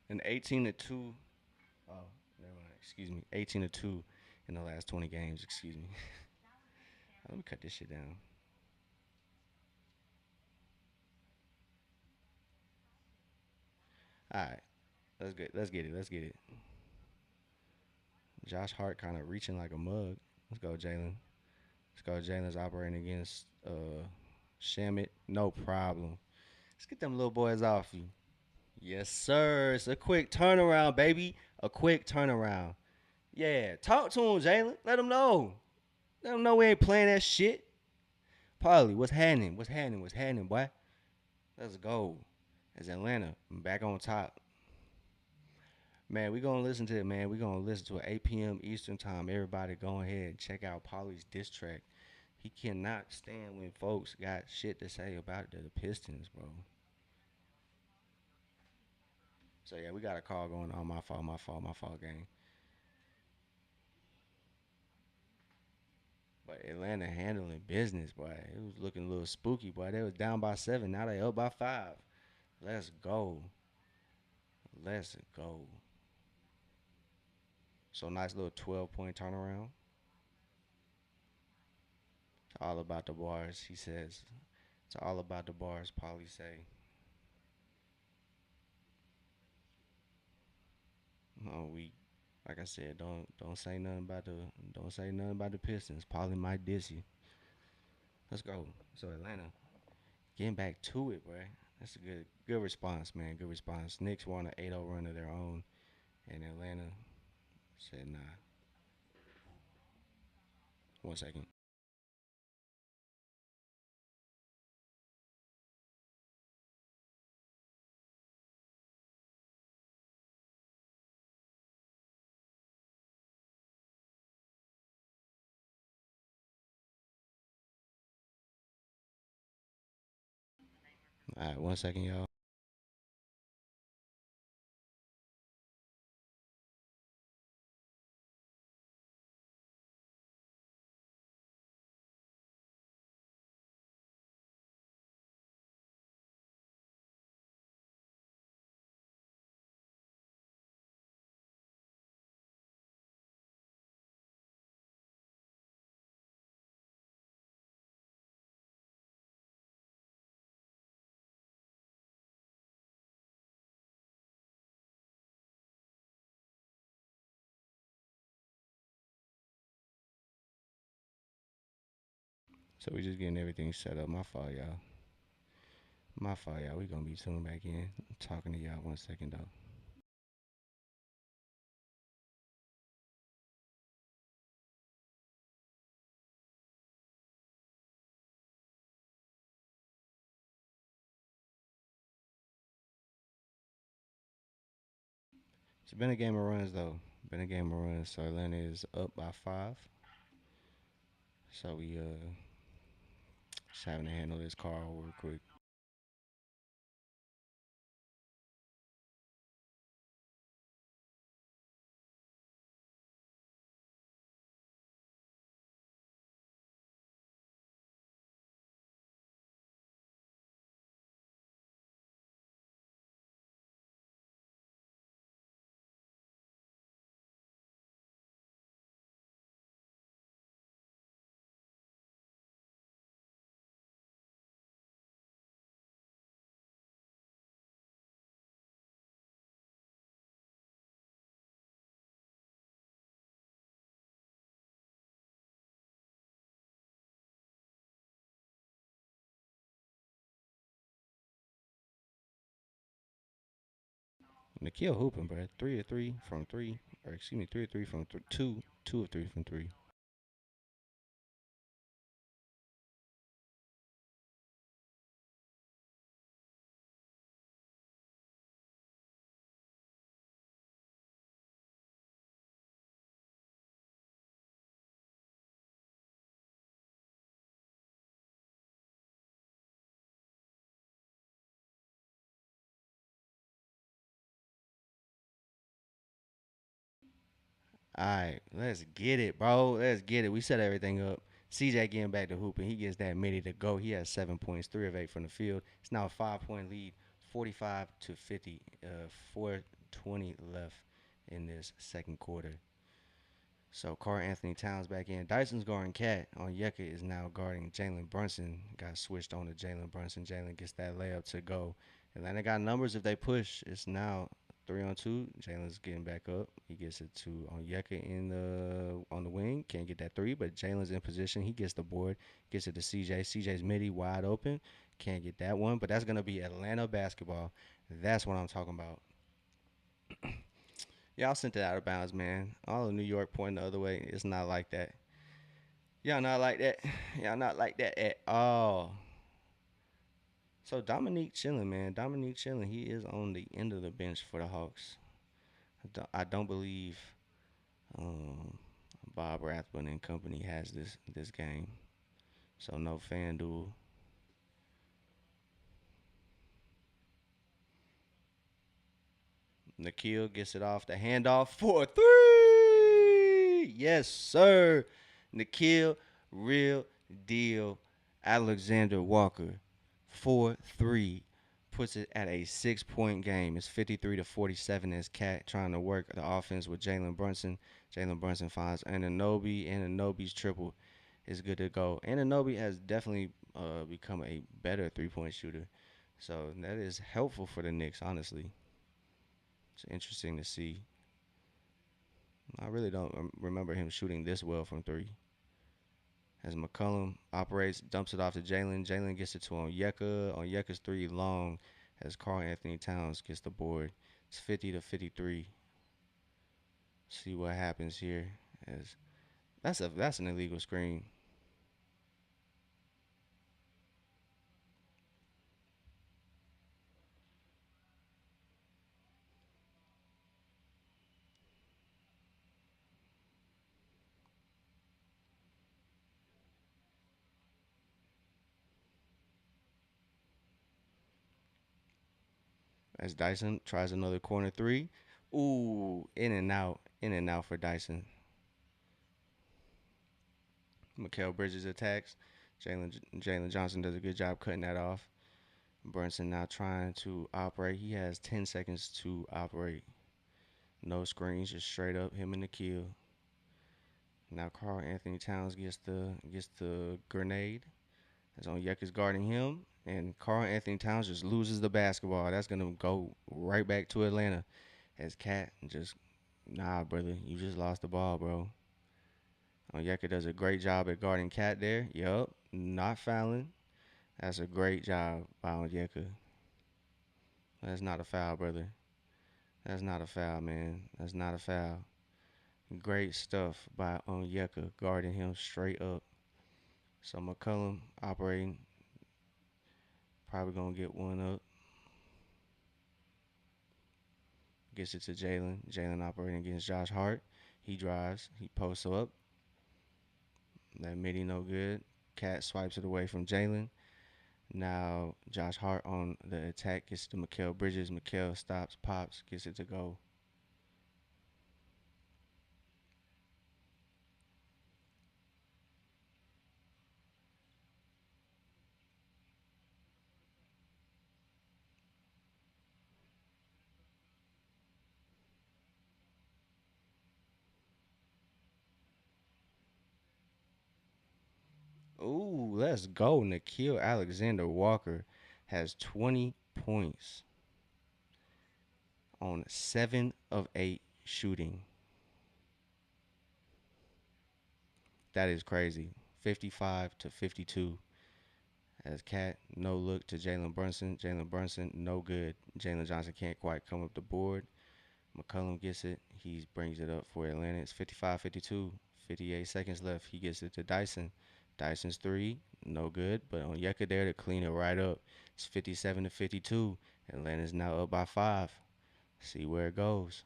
And 18-2. Oh, never mind. Excuse me. 18-2 in the last 20 games. Excuse me. Let me cut this shit down. All right. Let's get. Let's get it. Let's get it. Josh Hart kind of reaching like a mug. Let's go, Jalen. Let's go. Jalen's operating against Shamit. No problem. Let's get them little boys off you. Yes, sir. It's a quick turnaround, baby. A quick turnaround. Yeah, talk to him, Jalen. Let him know. Let him know we ain't playing that shit. Polly, what's happening? What's happening? What's happening, boy? Let's go. As Atlanta back on top. Man, we gonna listen to it, man. We gonna listen to it 8 p.m. Eastern time. Everybody go ahead and check out Polly's diss track. He cannot stand when folks got shit to say about the Pistons, bro. So yeah, we got a call going on. My fault, my fault, my fault, gang. But Atlanta handling business, boy. It was looking a little spooky, boy. They was down by 7. Now they up by 5. Let's go. Let's go. So nice little 12-point turnaround. All about the bars, he says. It's all about the bars, Polly say. Oh, we like I said, don't say nothing about the Pistons. Polly might diss you. Let's go. So Atlanta, getting back to it, bro. That's a good response, man. Good response. Knicks won an 8-0 run of their own, and Atlanta said nah. 1 second. All right, 1 second, y'all. So we just getting everything set up. My fault, y'all. My fault, y'all. We gonna be tuning back in. Talking to y'all 1 second though. It's been a game of runs though. Been a game of runs. So Atlanta is up by 5. So we just having to handle this car real quick. Nikhil hooping, bro. 3 of 3 from three, or excuse me, 3 of 3 from two, 2 of 3 from three. All right, let's get it, bro. Let's get it. We set everything up. CJ getting back to hooping. He gets that midi to go. He has 7 points, 3 of 8 from the field. It's now a 5 point lead, 45-50. 4:20 left in this second quarter. So Carl Anthony Towns back in. Dyson's guarding Cat. On Yucca is now guarding Jalen Brunson. Got switched on to Jalen Brunson. Jalen gets that layup to go. Atlanta got numbers if they push. It's now 3-on-2. Jalen's getting back up. He gets it to on Yucca in the on the wing. Can't get that three, but Jalen's in position. He gets the board. Gets it to CJ. CJ's midi wide open. Can't get that one, but that's gonna be Atlanta basketball. That's what I'm talking about. Y'all sent it out of bounds, man. All of New York pointing the other way. It's not like that. Y'all not like that. Y'all not like that at all. So Dominique chilling, man. Dominique chilling. He is on the end of the bench for the Hawks. I don't believe um, Bob Rathbun and company has this game. So no FanDuel. Nikhil gets it off the handoff for a three. Yes, sir. Nikhil, real deal. Alexander Walker, 4-3. Puts it at a 6 point game. It's 53-47 as Cat trying to work the offense with Jalen Brunson. Jalen Brunson finds Ananobi. Ananobi's triple is good to go. Ananobi has definitely become a better 3 point shooter. So that is helpful for the Knicks, honestly. It's interesting to see. I really don't remember him shooting this well from three. As McCollum operates, dumps it off to Jalen. Jalen gets it to Onyeka. Onyeka's three long as Carl Anthony Towns gets the board. It's 50 to 53. See what happens here. As that's an illegal screen. As Dyson tries another corner three. Ooh, in and out for Dyson. Mikael Bridges attacks. Jalen Johnson does a good job cutting that off. Brunson now trying to operate. He has 10 seconds to operate. No screens, just straight up him in the kill. Now Carl Anthony Towns gets the grenade. As Onyeka's guarding him, and Carl Anthony Towns just loses the basketball. That's gonna go right back to Atlanta. As Cat just brother, you just lost the ball, bro. Onyeka does a great job at guarding Cat there. Yup, not fouling. That's a great job by Onyeka. That's not a foul, brother. That's not a foul, man. That's not a foul. Great stuff by Onyeka guarding him straight up. So McCullum operating, probably gonna get one up. Gets it to Jalen. Jalen operating against Josh Hart. He drives. He posts up. That midi no good. Cat swipes it away from Jalen. Now Josh Hart on the attack gets to Mikael Bridges. Mikael stops, pops, gets it to go. Ooh, let's go. Nikhil Alexander Walker has 20 points on 7 of 8 shooting. That is crazy. 55 to 52. As Cat, no look to Jalen Brunson. Jalen Brunson, no good. Jalen Johnson can't quite come up the board. McCullum gets it. He brings it up for Atlanta. It's 55-52. 58 seconds left. He gets it to Dyson. Dyson's three, no good. But Onyeka there to clean it right up. It's 57 to 52. Atlanta's now up by 5. See where it goes.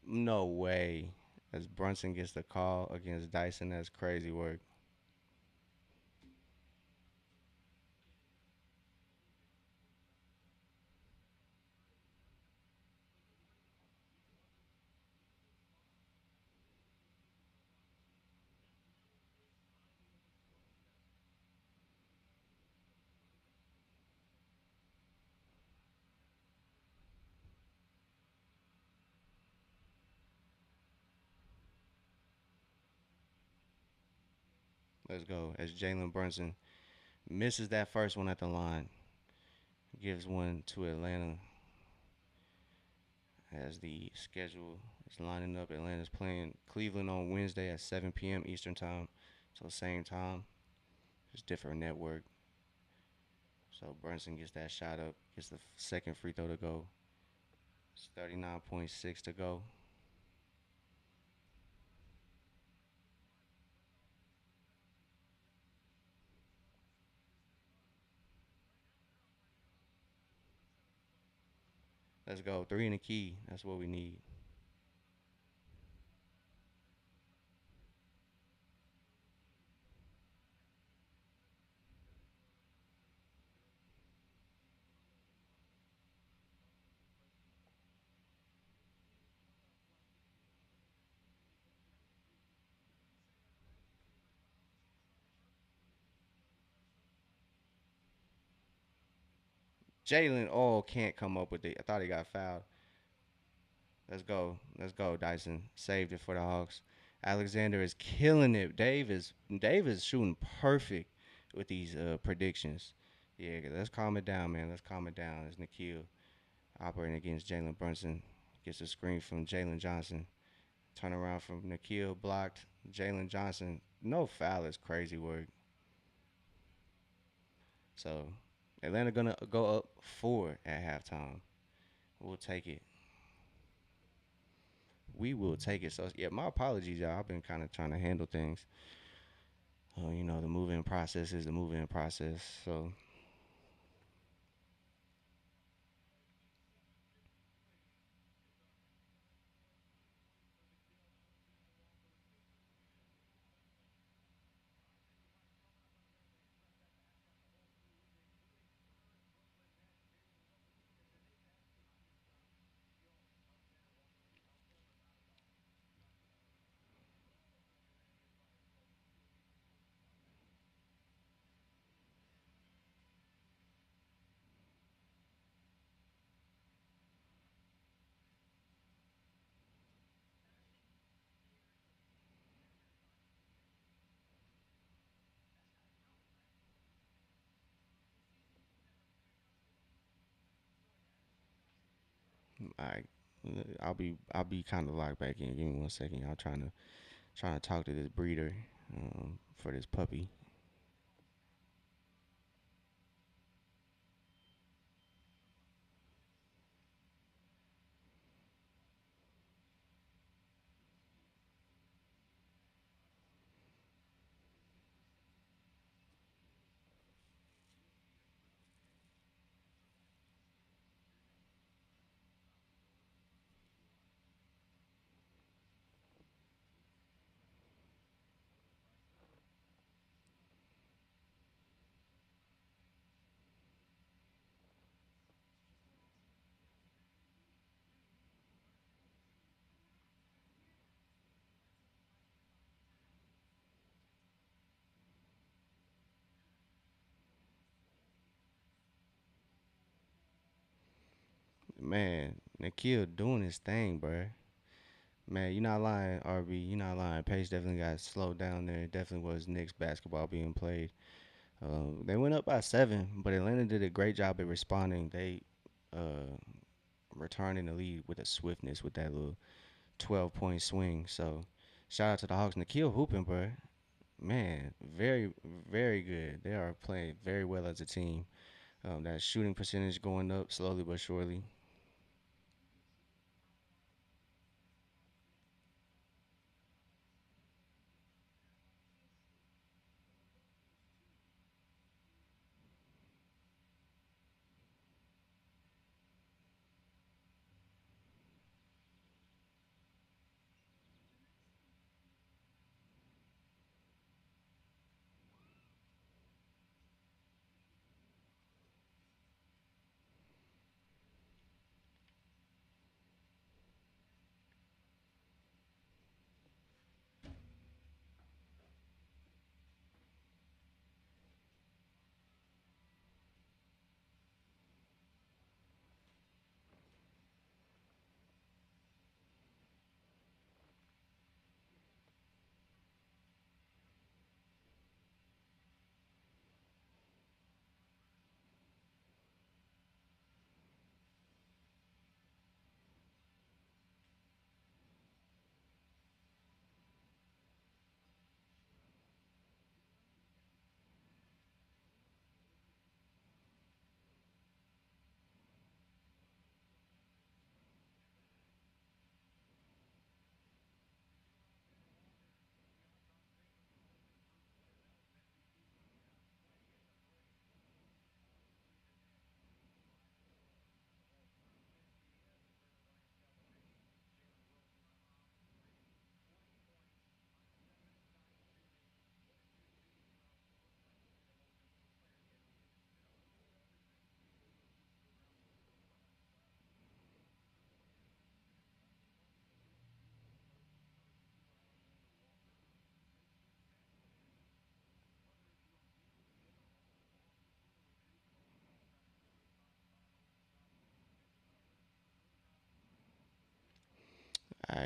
No way. As Brunson gets the call against Dyson, that's crazy work. Let's go. As Jalen Brunson misses that first one at the line, gives one to Atlanta. As the schedule is lining up, Atlanta's playing Cleveland on Wednesday at 7 p.m. Eastern Time. So same time, just different network. So Brunson gets that shot up, gets the second free throw to go. It's 39.6 to go. Let's go. Three in the key. That's what we need. Jalen Oh can't come up with it. I thought he got fouled. Let's go. Let's go, Dyson. Saved it for the Hawks. Alexander is killing it. Dave is shooting perfect with these predictions. Yeah, let's calm it down, man. Let's calm it down. It's Nikhil operating against Jalen Brunson. Gets a screen from Jalen Johnson. Turn around from Nikhil blocked. Jalen Johnson. No foul is crazy work. So Atlanta gonna go up 4 at halftime. We'll take it. We will take it. So yeah, my apologies, y'all. I've been kind of trying to handle things. The moving process is the moving process. So I, I'll be kind of locked back in. Give me 1 second. Y'all trying to talk to this breeder for this puppy. Man, Nikhil doing his thing, bruh. Man, you're not lying, RB. You're not lying. Pace definitely got slowed down there. It definitely was Knicks basketball being played. They went up by 7, but Atlanta did a great job at responding. They uh, returned in the lead with a swiftness with that little 12-point swing. So shout out to the Hawks. Nikhil hooping, bro. Man, very, very good. They are playing very well as a team. That shooting percentage going up slowly but surely.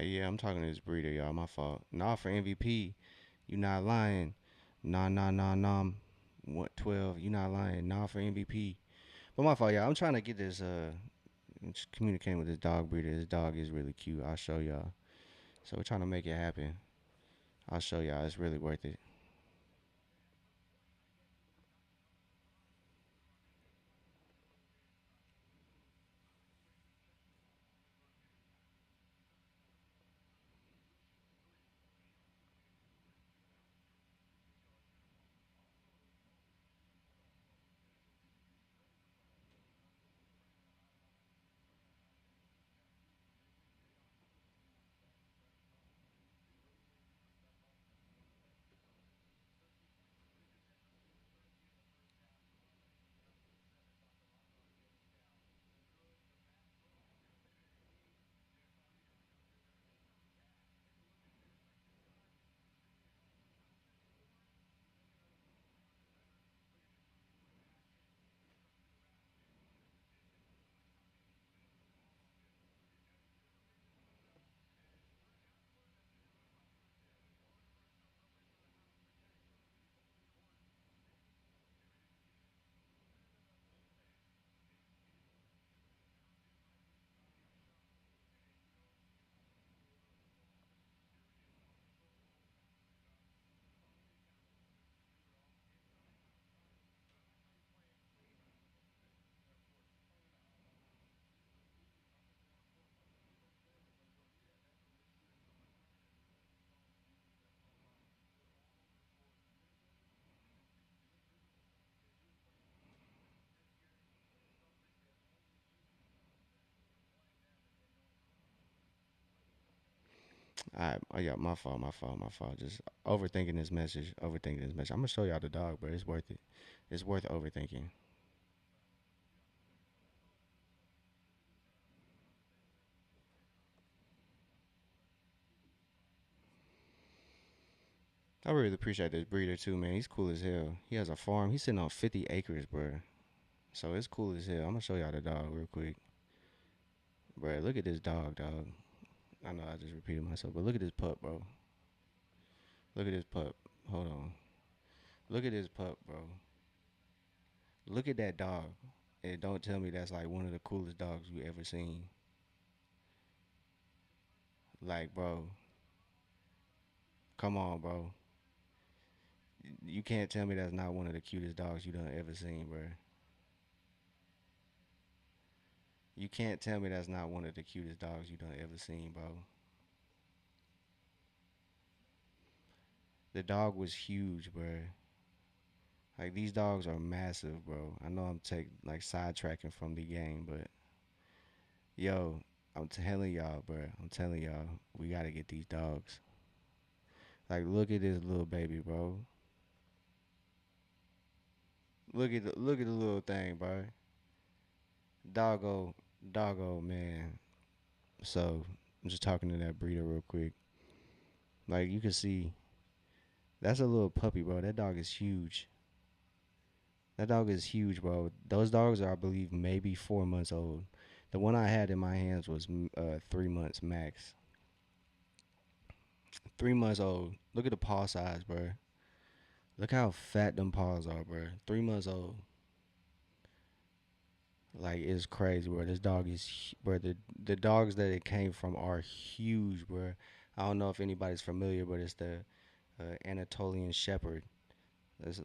Yeah, I'm talking to this breeder, y'all. My fault. Nah, for MVP, you not lying. Nah, nah, nah, nah. What 12? You not lying. Nah, for MVP. But my fault, y'all. I'm trying to get this. Just communicating with this dog breeder. This dog is really cute. I'll show y'all. So we're trying to make it happen. I'll show y'all. It's really worth it. All right. Oh yeah, my fault. My fault. My fault. Just overthinking this message. Overthinking this message. I'm gonna show y'all the dog, bro. It's worth it. It's worth overthinking. I really appreciate this breeder too, man. He's cool as hell. He has a farm. He's sitting on 50 acres, bro. So it's cool as hell. I'm gonna show y'all the dog real quick, bro. Look at this dog, dog. I know I just repeated myself, but look at this pup, bro. Look at this pup. Hold on. Look at this pup, bro. Look at that dog. And don't tell me that's like one of the coolest dogs you ever seen. Like, bro, come on, bro. You can't tell me that's not one of the cutest dogs you done ever seen, bro. You can't tell me that's not one of the cutest dogs you done ever seen, bro. The dog was huge, bro. Like these dogs are massive, bro. I know I'm like sidetracking from the game, but yo, I'm telling y'all, bro. I'm telling y'all, we gotta get these dogs. Like, look at this little baby, bro. Look at the little thing, bro. Doggo, doggo, man. So I'm just talking to that breeder real quick. Like you can see, that's a little puppy, bro. That dog is huge. That dog is huge, bro. Those dogs are, I believe, maybe 4 months old. The one I had in my hands was 3 months max. 3 months old. Look at the paw size, bro. Look how fat them paws are, bro. 3 months old. Like it's crazy, bro. This dog is, bro. The dogs that it came from are huge, bro. I don't know if anybody's familiar, but it's the Anatolian Shepherd.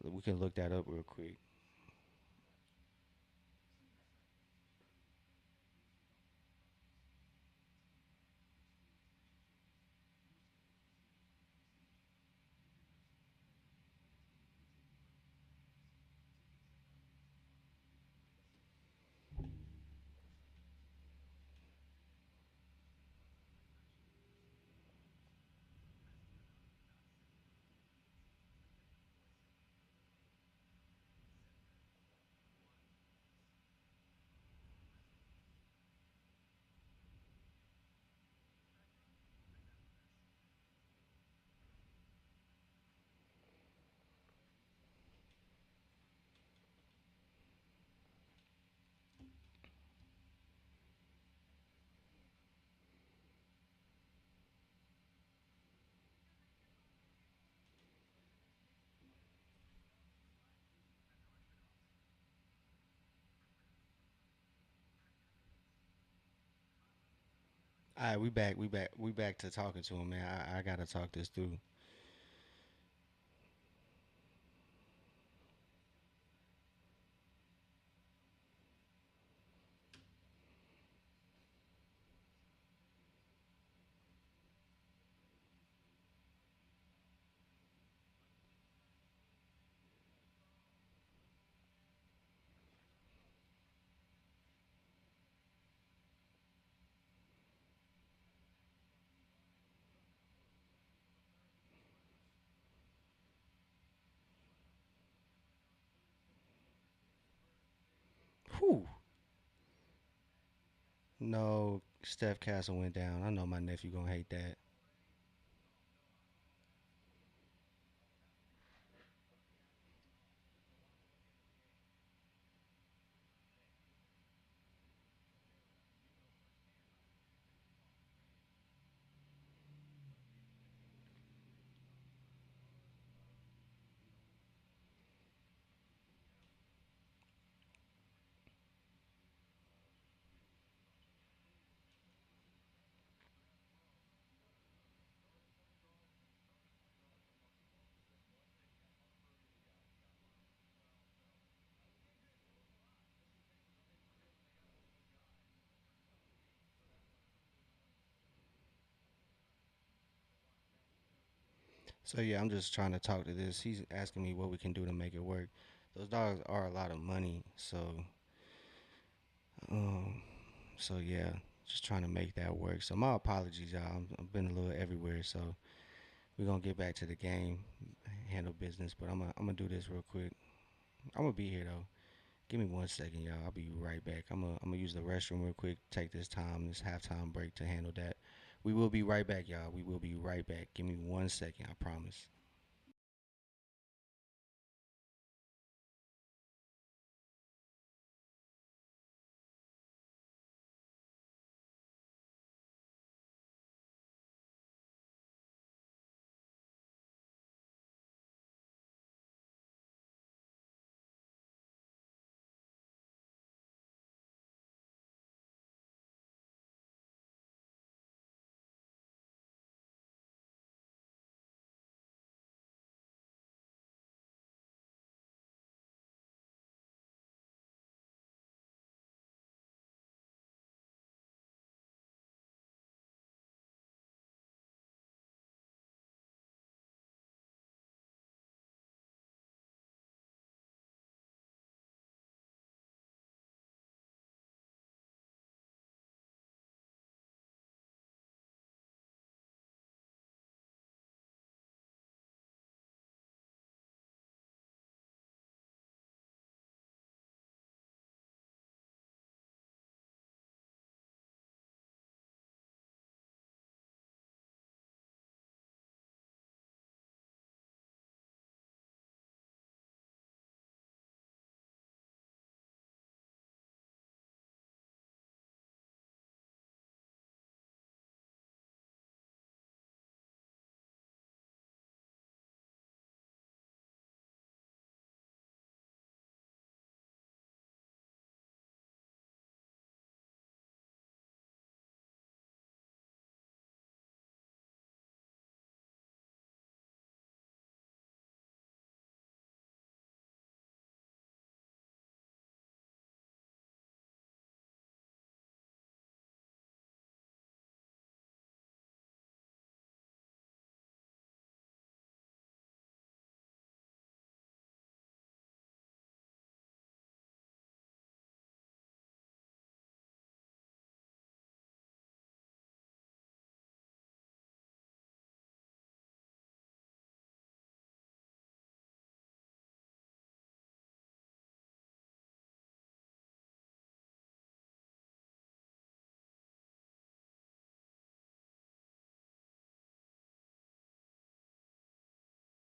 We can look that up real quick. All right, we back to talking to him, man. I gotta talk this through. Whew. No, Steph Castle went down. I know my nephew gonna hate that. So yeah, I'm just trying to talk to this. He's asking me what we can do to make it work. Those dogs are a lot of money, um, so yeah, just trying to make that work. So my apologies, y'all. I've been a little everywhere, so we're gonna get back to the game, handle business. But I'm gonna do this real quick. I'm gonna be here though. Give me 1 second, y'all. I'll be right back. I'm gonna use the restroom real quick. Take this time, this halftime break to handle that. We will be right back, y'all. We will be right back. Give me 1 second. I promise.